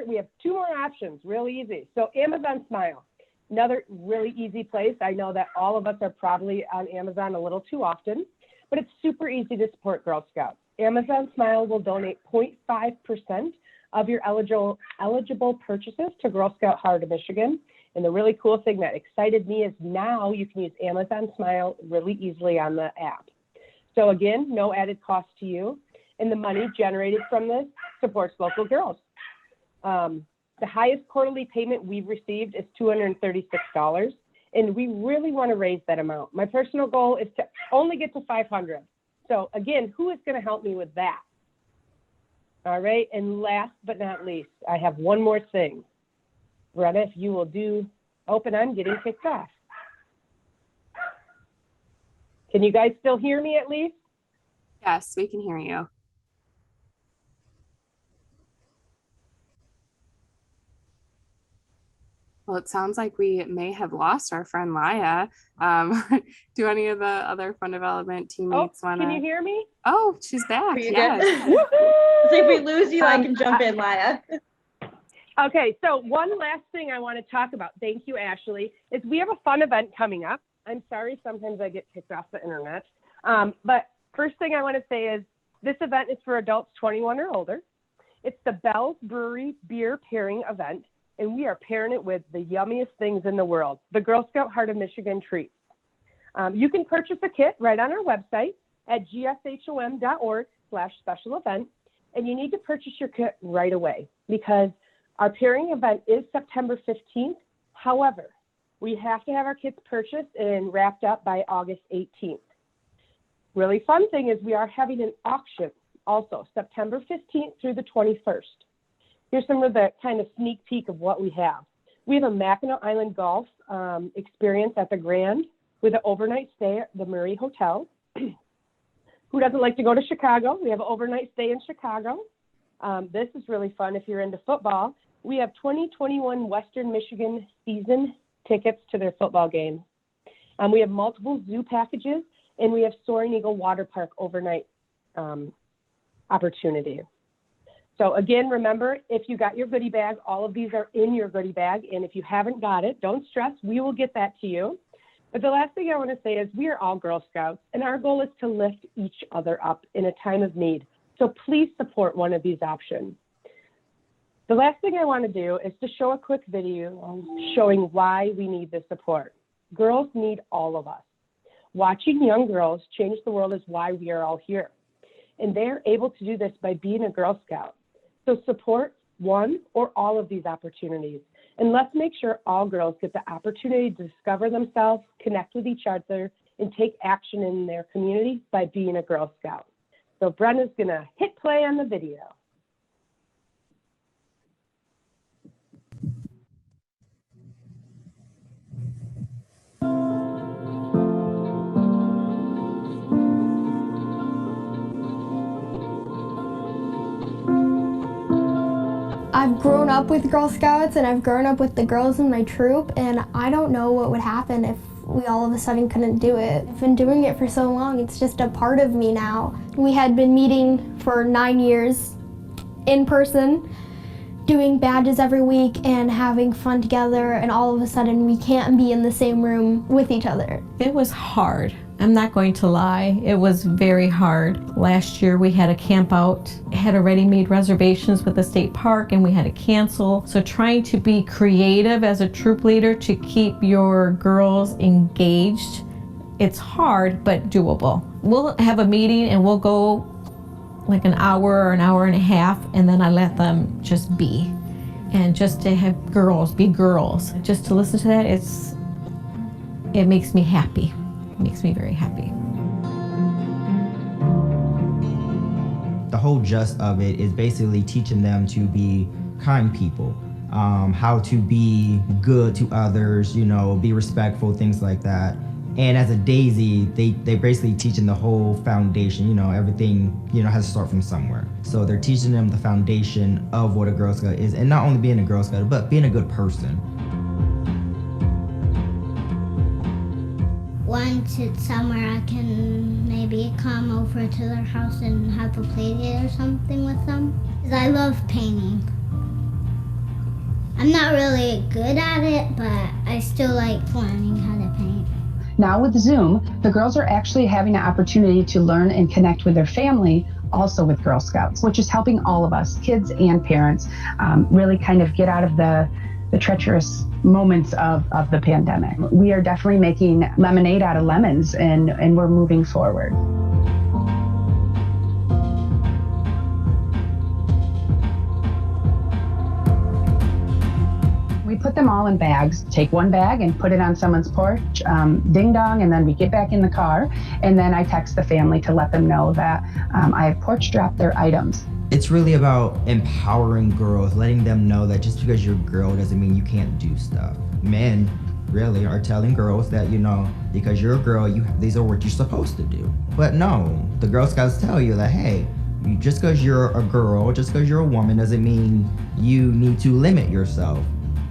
We have two more options, real easy. So Amazon Smile, another really easy place. I know that all of us are probably on Amazon a little too often, but it's super easy to support Girl Scouts. Amazon Smile will donate 0.5% of your eligible purchases to Girl Scout Heart of Michigan. And the really cool thing that excited me is now you can use Amazon Smile really easily on the app. So again, no added cost to you. And the money generated from this supports local girls. The highest quarterly payment we've received is $236. And we really want to raise that amount. My personal goal is to only get to $500. So again, who is going to help me with that? All right, and last but not least, I have one more thing. Greta, if you will do open on getting kicked off. Can you guys still hear me at least?
Yes, we can hear you. Well, it sounds like we may have lost our friend Laya. Do any of the other fun development teammates want to?
Can you hear me?
Oh, she's back.
Are you
Yes.
good? So if we lose you, I can jump in, Laya.
Okay, so one last thing I want to talk about, thank you, Ashley, is we have a fun event coming up. I'm sorry, sometimes I get kicked off the internet. But first thing I want to say is this event is for adults 21 or older. It's the Bell's Brewery beer pairing event, and we are pairing it with the yummiest things in the world, the Girl Scout Heart of Michigan treats. You can purchase a kit right on our website at gshom.org/special event, and you need to purchase your kit right away because our pairing event is September 15th. However, we have to have our kits purchased and wrapped up by August 18th. Really fun thing is we are having an auction also September 15th through the 21st. Here's some of the kind of sneak peek of what we have. We have a Mackinac Island golf experience at the Grand with an overnight stay at the Murray Hotel. Who doesn't like to go to Chicago? We have an overnight stay in Chicago. This is really fun if you're into football. We have 2021 Western Michigan season tickets to their football game. We have multiple zoo packages, and we have Soaring Eagle Water Park overnight opportunity. So again, remember, if you got your goodie bag, all of these are in your goodie bag. And if you haven't got it, don't stress, we will get that to you. But the last thing I want to say is we are all Girl Scouts, and our goal is to lift each other up in a time of need. So please support one of these options. The last thing I want to do is to show a quick video showing why we need this support. Girls need all of us. Watching young girls change the world is why we are all here. And they're able to do this by being a Girl Scout. So support one or all of these opportunities. And let's make sure all girls get the opportunity to discover themselves, connect with each other, and take action in their community by being a Girl Scout. So Brenda's gonna hit play on the video.
I've grown up with Girl Scouts and I've grown up with the girls in my troop, and I don't know what would happen if we all of a sudden couldn't do it. I've been doing it for so long, it's just a part of me now. We had been meeting for 9 years in person, doing badges every week and having fun together, and all of a sudden we can't be in the same room with each other.
It was hard. I'm not going to lie, it was very hard. Last year we had a camp out, had already made reservations with the state park and we had to cancel. So trying to be creative as a troop leader to keep your girls engaged, it's hard but doable. We'll have a meeting and we'll go like an hour or an hour and a half, and then I let them just be. And just to have girls be girls, just to listen to that, it makes me happy. It makes me very happy.
The whole gist of it is basically teaching them to be kind people, how to be good to others, be respectful, things like that. And as a Daisy, they basically teaching the whole foundation, everything, has to start from somewhere. So they're teaching them the foundation of what a Girl Scout is, and not only being a Girl Scout, but being a good person.
Once it's summer, I can maybe come over to their house and have a play date or something with them. 'Cause I love painting. I'm not really good at it, but I still like learning how to paint.
Now with Zoom, the girls are actually having an opportunity to learn and connect with their family, also with Girl Scouts, which is helping all of us, kids and parents, really kind of get out of the treacherous moments of the pandemic. We are definitely making lemonade out of lemons, and we're moving forward. We put them all in bags, take one bag and put it on someone's porch, ding dong, and then we get back in the car, and then I text the family to let them know that I have porch dropped their items.
It's really about empowering girls, letting them know that just because you're a girl doesn't mean you can't do stuff. Men really are telling girls that, because you're a girl, these are what you're supposed to do. But no, the Girl Scouts tell you that, hey, just because you're a girl, just because you're a woman doesn't mean you need to limit yourself.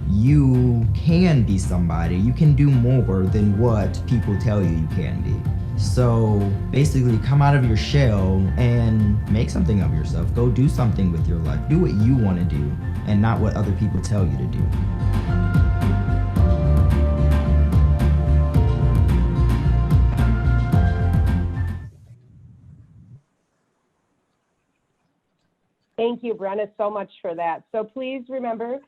you can be somebody. You can do more than what people tell you you can be. So basically come out of your shell and make something of yourself. Go do something with your life. Do what you want to do and not what other people tell you to do.
Thank you, Brenna, so much for that. So please remember,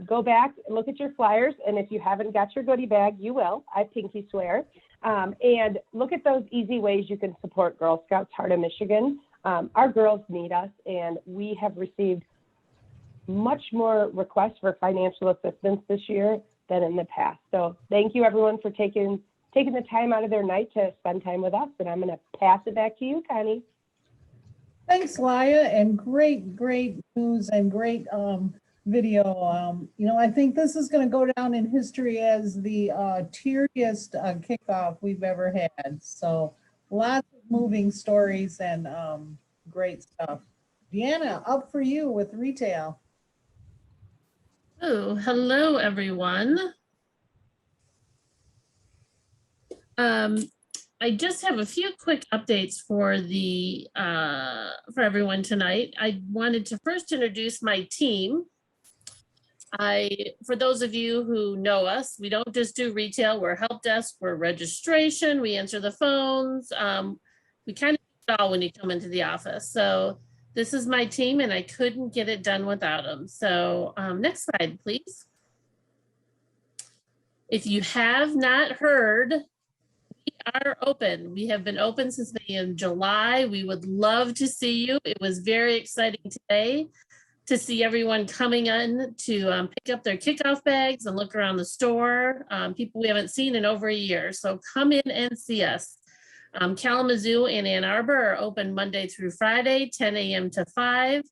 go back and look at your flyers. And if you haven't got your goodie bag, you will. I pinky swear. And look at those easy ways you can support Girl Scouts Heart of Michigan. Our girls need us, and we have received much more requests for financial assistance this year than in the past. So thank you, everyone, for taking the time out of their night to spend time with us. And I'm going to pass it back to you, Connie.
Thanks, Laya, and great news and great video. I think this is going to go down in history as the teariest kickoff we've ever had. So lots of moving stories and great stuff. Deanna, up for you with retail.
Oh, hello, everyone. I just have a few quick updates for everyone tonight. I wanted to first introduce my team. For those of you who know us, we don't just do retail, we're help desk, we're registration, we answer the phones. We kind of do it all when you come into the office. So this is my team and I couldn't get it done without them. So next slide, please. If you have not heard, we are open. We have been open since the beginning of July. We would love to see you. It was very exciting today to see everyone coming in to pick up their kickoff bags and look around the store. People we haven't seen in over a year. So come in and see us. Kalamazoo and Ann Arbor are open Monday through Friday, 10 a.m. to 5.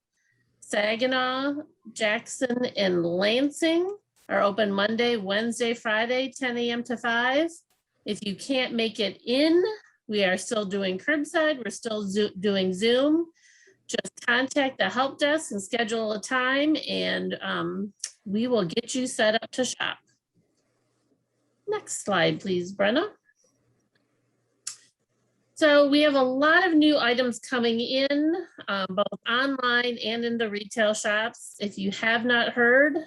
Saginaw, Jackson, and Lansing are open Monday, Wednesday, Friday, 10 a.m. to 5. If you can't make it in, we are still doing curbside. We're still doing Zoom. Just contact the help desk and schedule a time and we will get you set up to shop. Next slide, please, Brenna. So we have a lot of new items coming in, both online and in the retail shops. If you have not heard,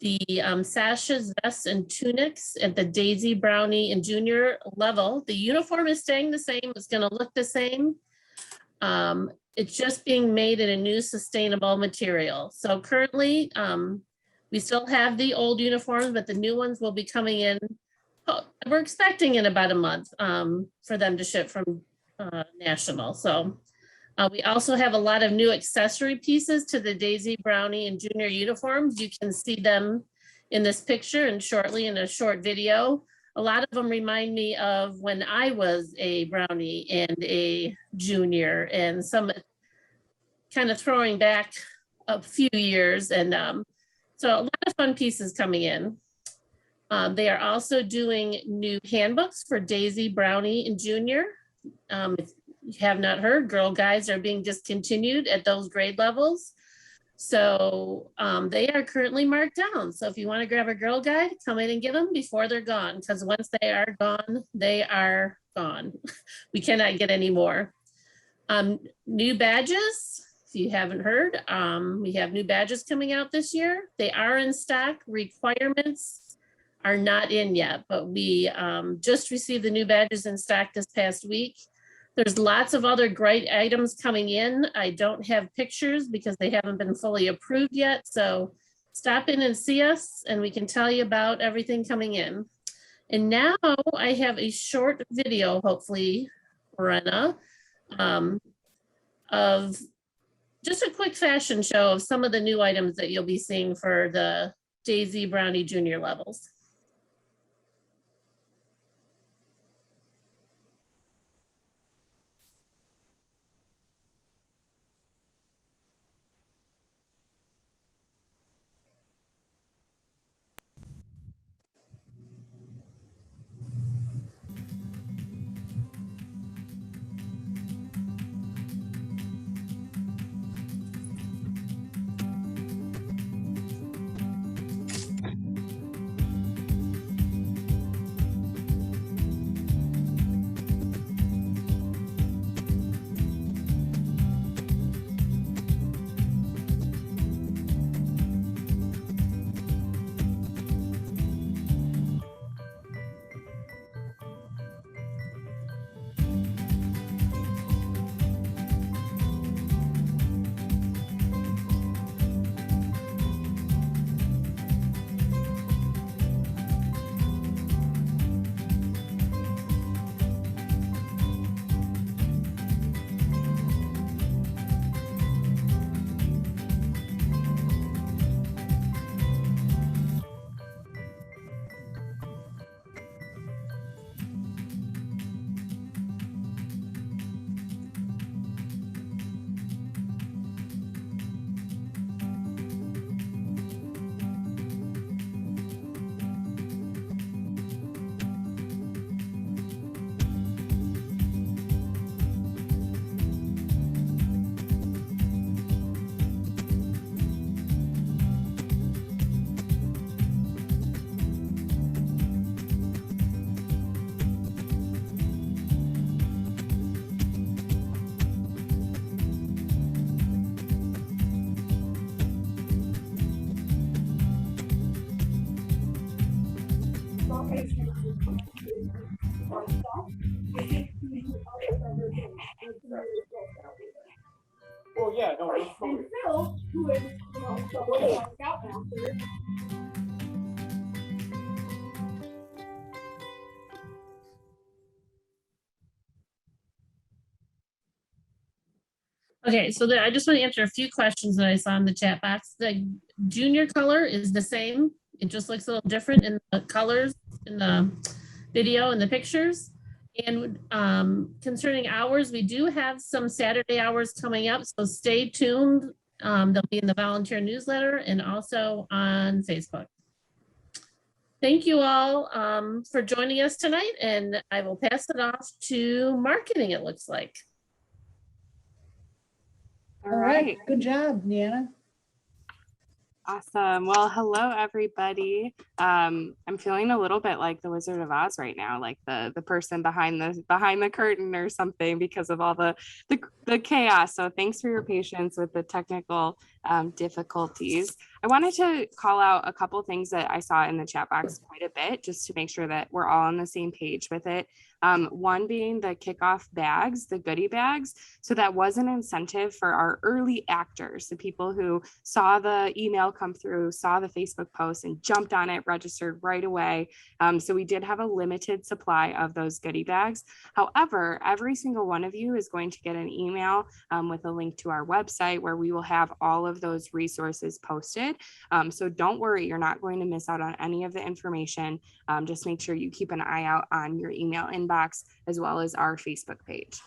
the sashes, vests, and tunics at the Daisy, Brownie, and Junior level, the uniform is staying the same. It's going to look the same. It's just being made in a new sustainable material. So currently, we still have the old uniforms, but the new ones will be coming in. We're expecting in about a month for them to ship from National. So we also have a lot of new accessory pieces to the Daisy, Brownie, and Junior uniforms. You can see them in this picture and shortly in a short video. A lot of them remind me of when I was a Brownie and a Junior, and some kind of throwing back a few years. And so a lot of fun pieces coming in. They are also doing new handbooks for Daisy, Brownie, and Junior. If you have not heard, Girl Guides are being discontinued at those grade levels. So they are currently marked down. So if you want to grab a Girl Guide, come in and get them before they're gone, because once they are gone, they are gone. We cannot get any more. New badges, if you haven't heard, we have new badges coming out this year. They are in stock. Requirements are not in yet, but we just received the new badges in stock this past week. There's lots of other great items coming in. I don't have pictures because they haven't been fully approved yet. So stop in and see us and we can tell you about everything coming in. And now I have a short video, hopefully, Brenna, of just a quick fashion show of some of the new items that you'll be seeing for the Daisy, Brownie, Junior levels.
Well, yeah, no. And Phil, who is, the Boy Scoutmaster.
Okay, so I just want to answer a few questions that I saw in the chat box. The junior color is the same. It just looks a little different in the colors in the video and the pictures. And concerning hours, we do have some Saturday hours coming up, so stay tuned. They'll be in the volunteer newsletter and also on Facebook. Thank you all for joining us tonight, and I will pass it off to marketing, it looks like.
All right. Good job, Deanna.
Awesome. Well, hello, everybody. I'm feeling a little bit like the Wizard of Oz right now, like the person behind the curtain or something, because of all the chaos. So thanks for your patience with the technical difficulties. I wanted to call out a couple things that I saw in the chat box quite a bit, just to make sure that we're all on the same page with it. One being the kickoff bags, the goodie bags. So that was an incentive for our early actors, the people who saw the email come through, saw the Facebook post and jumped on it, registered right away. So we did have a limited supply of those goodie bags. However, every single one of you is going to get an email with a link to our website where we will have all of those resources posted. So don't worry, you're not going to miss out on any of the information. Just make sure you keep an eye out on your email inbox as well as our Facebook page.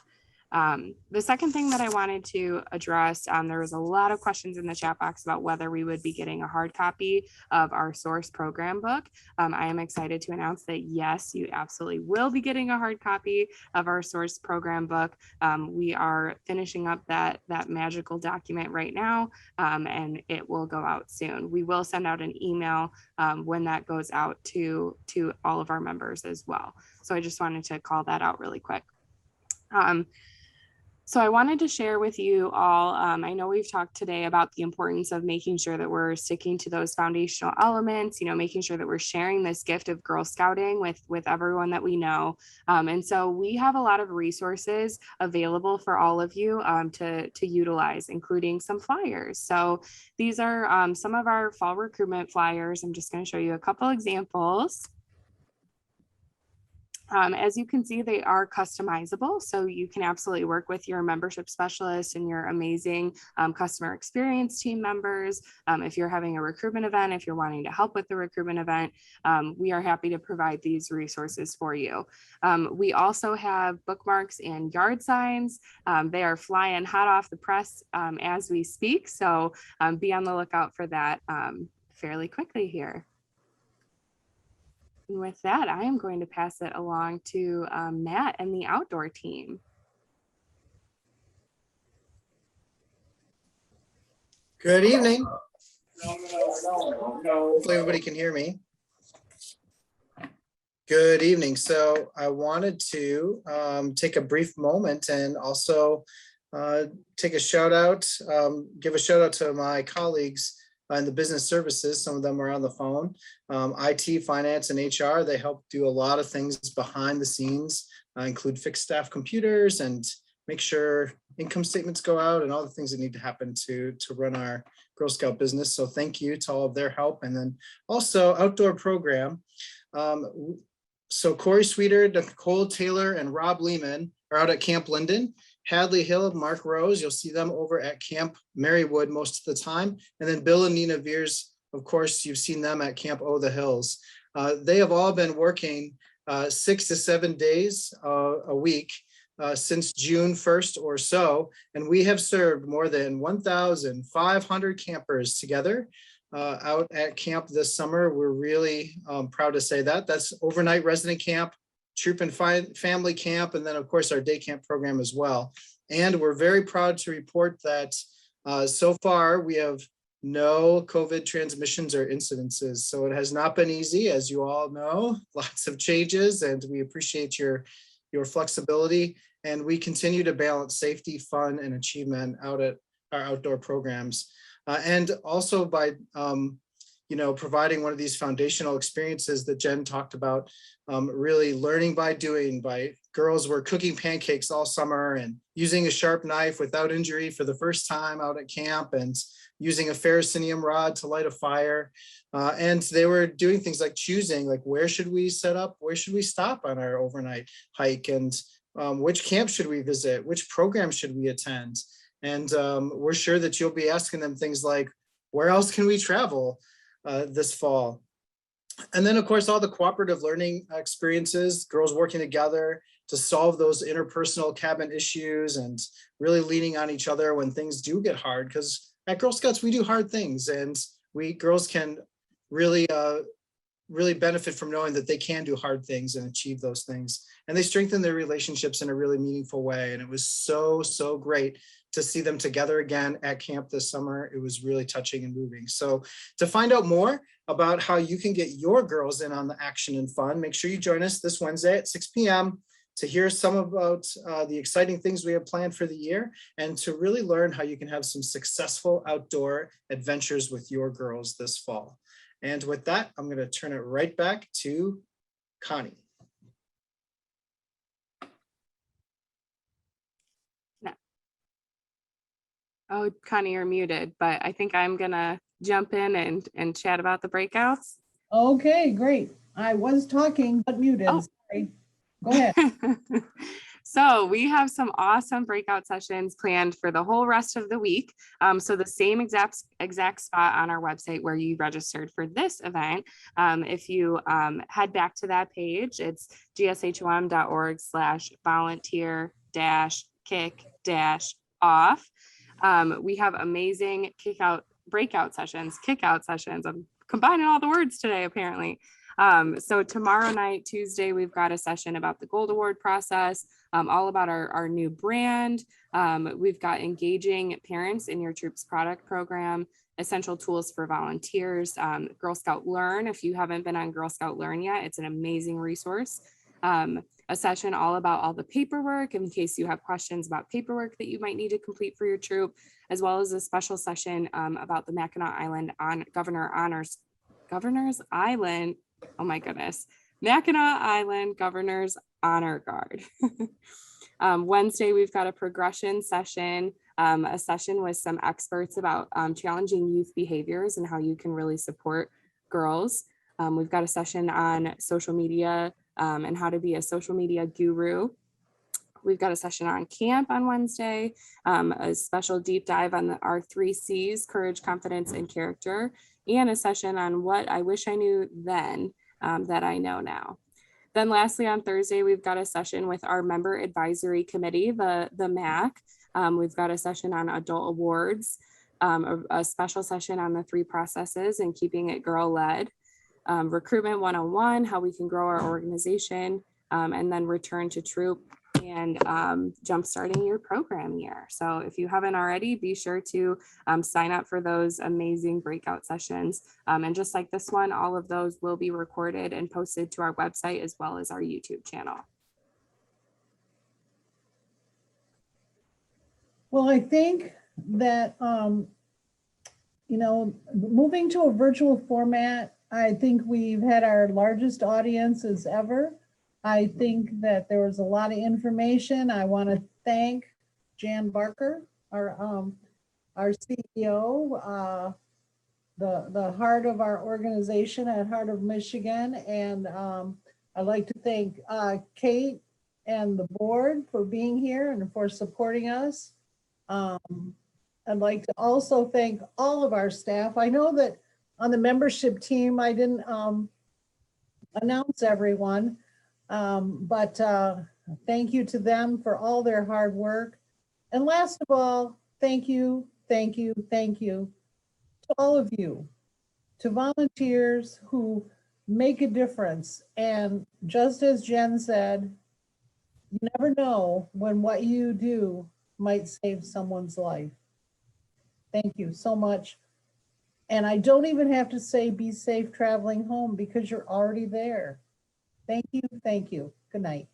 The second thing that I wanted to address, there was a lot of questions in the chat box about whether we would be getting a hard copy of our source program book. I am excited to announce that yes, you absolutely will be getting a hard copy of our source program book. We are finishing up that magical document right now, and it will go out soon. We will send out an email when that goes out to all of our members as well. So I just wanted to call that out really quick. So I wanted to share with you all, I know we've talked today about the importance of making sure that we're sticking to those foundational elements, making sure that we're sharing this gift of Girl Scouting with everyone that we know. And so we have a lot of resources available for all of you to utilize, including some flyers. So these are some of our fall recruitment flyers. I'm just going to show you a couple examples. As you can see, they are customizable, so you can absolutely work with your membership specialist and your amazing customer experience team members. If you're having a recruitment event, if you're wanting to help with the recruitment event, we are happy to provide these resources for you. We also have bookmarks and yard signs. They are flying hot off the press as we speak, so be on the lookout for that fairly quickly here. And with that, I am going to pass it along to Matt and the outdoor team.
Good evening. Hopefully everybody can hear me. Good evening. So I wanted to take a brief moment and also take a shout out, give a shout out to my colleagues in the business services. Some of them are on the phone. IT, finance, and HR, they help do a lot of things behind the scenes, include fix staff computers and make sure income statements go out and all the things that need to happen to run our Girl Scout business. So thank you to all of their help. And then also outdoor program. So Corey Sweeter, Nicole Taylor, and Rob Lehman are out at Camp Linden. Hadley Hill, Mark Rose, you'll see them over at Camp Marywood most of the time. And then Bill and Nina Veers, of course, you've seen them at Camp O the Hills. They have all been working 6 to 7 days a week since June 1st or so. And we have served more than 1,500 campers together out at camp this summer. We're really proud to say that. That's overnight resident camp, troop and family camp, and then of course our day camp program as well. And we're very proud to report that so far we have no COVID transmissions or incidences. So it has not been easy, as you all know, lots of changes, and we appreciate your flexibility. And we continue to balance safety, fun, and achievement out at our outdoor programs. And also by providing one of these foundational experiences that Jen talked about, really learning by doing. By girls were cooking pancakes all summer and using a sharp knife without injury for the first time out at camp, and using a ferrocenium rod to light a fire. And they were doing things like choosing, like, where should we set up? Where should we stop on our overnight hike? And which camp should we visit? Which program should we attend? And we're sure that you'll be asking them things like, where else can we travel this fall? And then, of course, all the cooperative learning experiences, girls working together to solve those interpersonal cabin issues and really leaning on each other when things do get hard. Because at Girl Scouts, we do hard things, and girls can really benefit from knowing that they can do hard things and achieve those things. And they strengthen their relationships in a really meaningful way. And it was so, so great to see them together again at camp this summer. It was really touching and moving. So to find out more about how you can get your girls in on the action and fun, make sure you join us this Wednesday at 6 p.m. to hear some about the exciting things we have planned for the year, and to really learn how you can have some successful outdoor adventures with your girls this fall. And with that, I'm going to turn it right back to Connie.
No. Oh, Connie, you're muted, but I think I'm going to jump in and chat about the breakouts.
Okay, great. I was talking, but muted.
Oh.
Sorry. Go ahead.
So we have some awesome breakout sessions planned for the whole rest of the week. So the same exact spot on our website where you registered for this event. If you head back to that page, it's gshom.org/volunteer-kick-off. We have amazing breakout sessions. I'm combining all the words today, apparently. So tomorrow night, Tuesday, we've got a session about the Gold Award process, all about our new brand. We've got engaging parents in your troops product program, essential tools for volunteers, Girl Scout Learn. If you haven't been on Girl Scout Learn yet, it's an amazing resource. A session all about all the paperwork in case you have questions about paperwork that you might need to complete for your troop, as well as a special session about the Mackinac Island on Governor's Island. Oh my goodness. Mackinac Island Governor's Honor Guard. Wednesday, we've got a progression session, a session with some experts about challenging youth behaviors and how you can really support girls. We've got a session on social media and how to be a social media guru. We've got a session on camp on Wednesday, a special deep dive on our 3 C's, courage, confidence, and character, and a session on what I wish I knew then that I know now. Then lastly, on Thursday, we've got a session with our member advisory committee, the MAC. We've got a session on adult awards, a special session on the 3 processes and keeping it girl-led, Recruitment 101, how we can grow our organization, and then return to troop and jumpstarting your program year. So if you haven't already, be sure to sign up for those amazing breakout sessions. And just like this one, all of those will be recorded and posted to our website as well as our YouTube channel.
Well, I think that, moving to a virtual format, I think we've had our largest audiences ever. I think that there was a lot of information. I want to thank Jan Barker, our CEO, the heart of our organization at Heart of Michigan. And I'd like to thank Kate and the board for being here and for supporting us. I'd like to also thank all of our staff. I know that on the membership team, I didn't announce everyone. But thank you to them for all their hard work. And last of all, thank you to all of you, to volunteers who make a difference. And just as Jen said, you never know when what you do might save someone's life. Thank you so much. And I don't even have to say be safe traveling home because you're already there. Thank you. Good night.